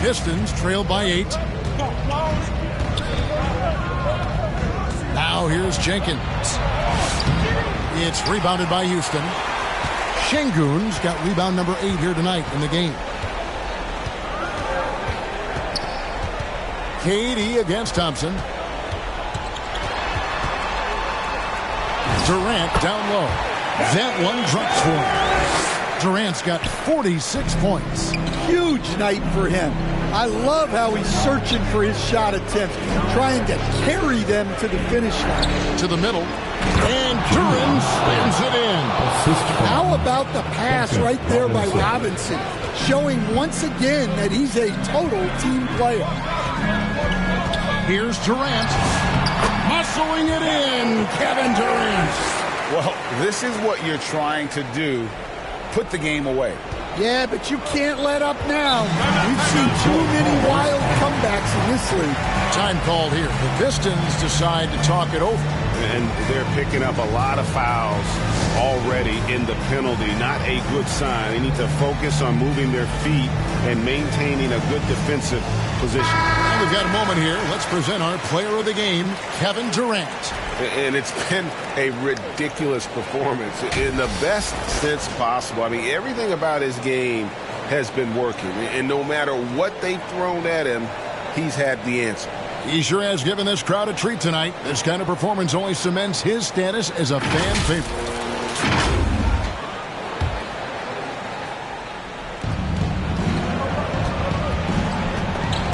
Pistons trail by 8. Now here's Jenkins. It's rebounded by Houston. Şengün's got rebound number 8 here tonight in the game. KD against Thompson. Durant down low. That one drops for him. Durant's got 46 points. Huge night for him. I love how he's searching for his shot attempts, trying to carry them to the finish line. To the middle. And Duran slams it in. How about the pass right there by Robinson, showing once again that he's a total team player. Here's Durant. Muscling it in. Kevin Durant. Well, this is what you're trying to do. Put the game away. Yeah, but you can't let up now. We've seen too many wild comebacks in this league. Time called here. The Pistons decide to talk it over. And they're picking up a lot of fouls already in the penalty. Not a good sign. They need to focus on moving their feet and maintaining a good defensive position. And we've got a moment here. Let's present our player of the game, Kevin Durant. And it's been a ridiculous performance in the best sense possible. I mean, everything about his game has been working. And no matter what they've thrown at him, he's had the answer. He sure has given this crowd a treat tonight. This kind of performance only cements his status as a fan favorite.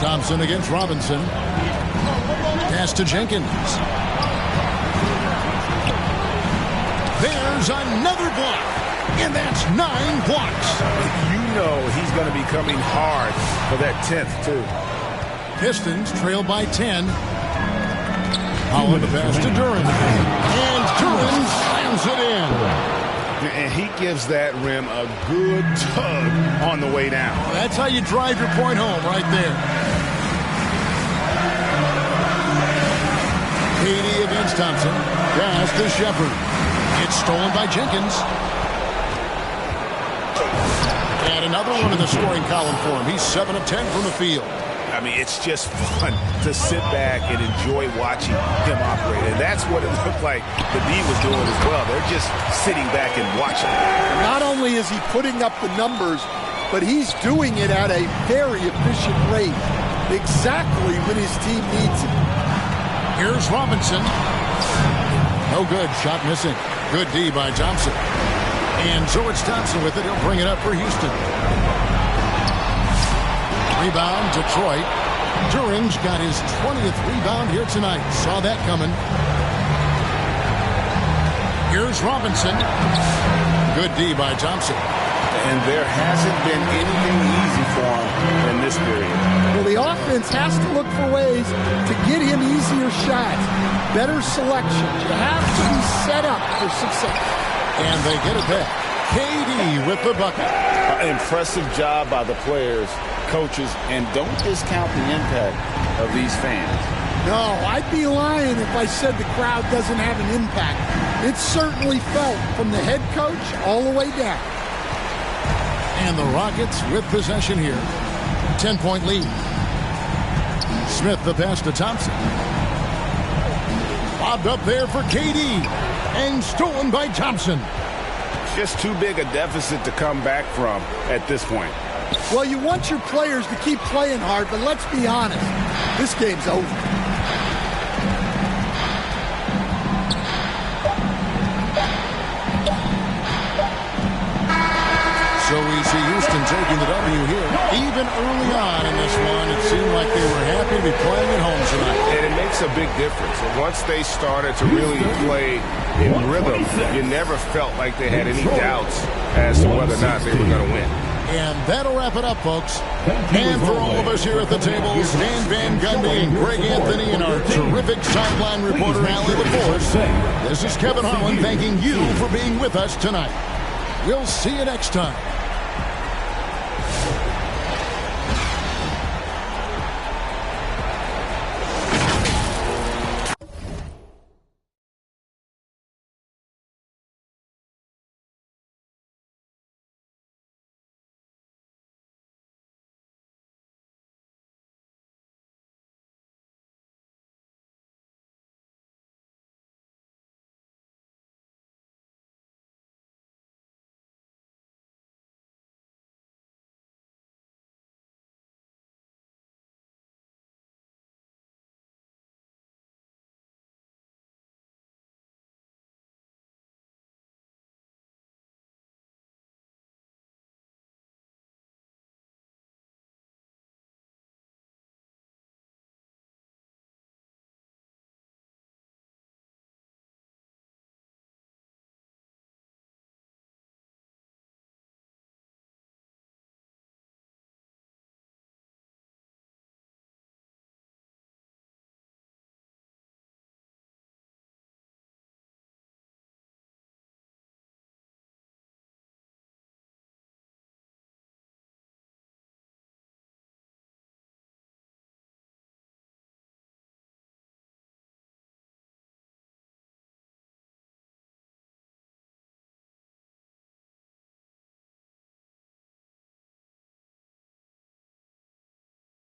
Thompson against Robinson. Pass to Jenkins. There's another block. And that's 9 blocks. You know he's going to be coming hard for that 10th, too. Pistons trail by 10. Holland the pass to Duran. And Duran slams it in. And he gives that rim a good tug on the way down. Well, that's how you drive your point home right there. KD against Thompson. Pass to Shepard. It's stolen by Jenkins. And another one in the scoring column for him. He's 7 of 10 from the field. I mean, it's just fun to sit back and enjoy watching him operate. And that's what it looked like the D was doing as well. They're just sitting back and watching. Not only is he putting up the numbers, but he's doing it at a very efficient rate. Exactly when his team needs it. Here's Robinson. No good. Shot missing. Good D by Thompson. And so it's Thompson with it. He'll bring it up for Houston. Rebound, Detroit. Duran's got his 20th rebound here tonight. Saw that coming. Here's Robinson. Good D by Thompson. And there hasn't been anything easy for him in this period. Well, the offense has to look for ways to get him easier shots, better selection. You have to be set up for success. And they get it back. KD with the bucket. Impressive job by the players, coaches, and don't discount the impact of these fans. No, I'd be lying if I said the crowd doesn't have an impact. It's certainly felt from the head coach all the way down. And the Rockets with possession here. 10-point lead. Smith the pass to Thompson. Bobbed up there for KD. And stolen by Thompson. Just too big a deficit to come back from at this point. Well, you want your players to keep playing hard, but let's be honest. This game's over. So we see Houston taking the W here. Even early on in this one, it seemed like they were happy to be playing at home tonight. And it makes a big difference. And once they started to really play in rhythm, you never felt like they had any doubts as to whether or not they were going to win. And that'll wrap it up, folks. And for all of us here at the tables, Dan Van Gundy and Greg Anthony and our terrific sideline reporter, Allie LaForce, this is Kevin Harlan thanking you for being with us tonight. We'll see you next time.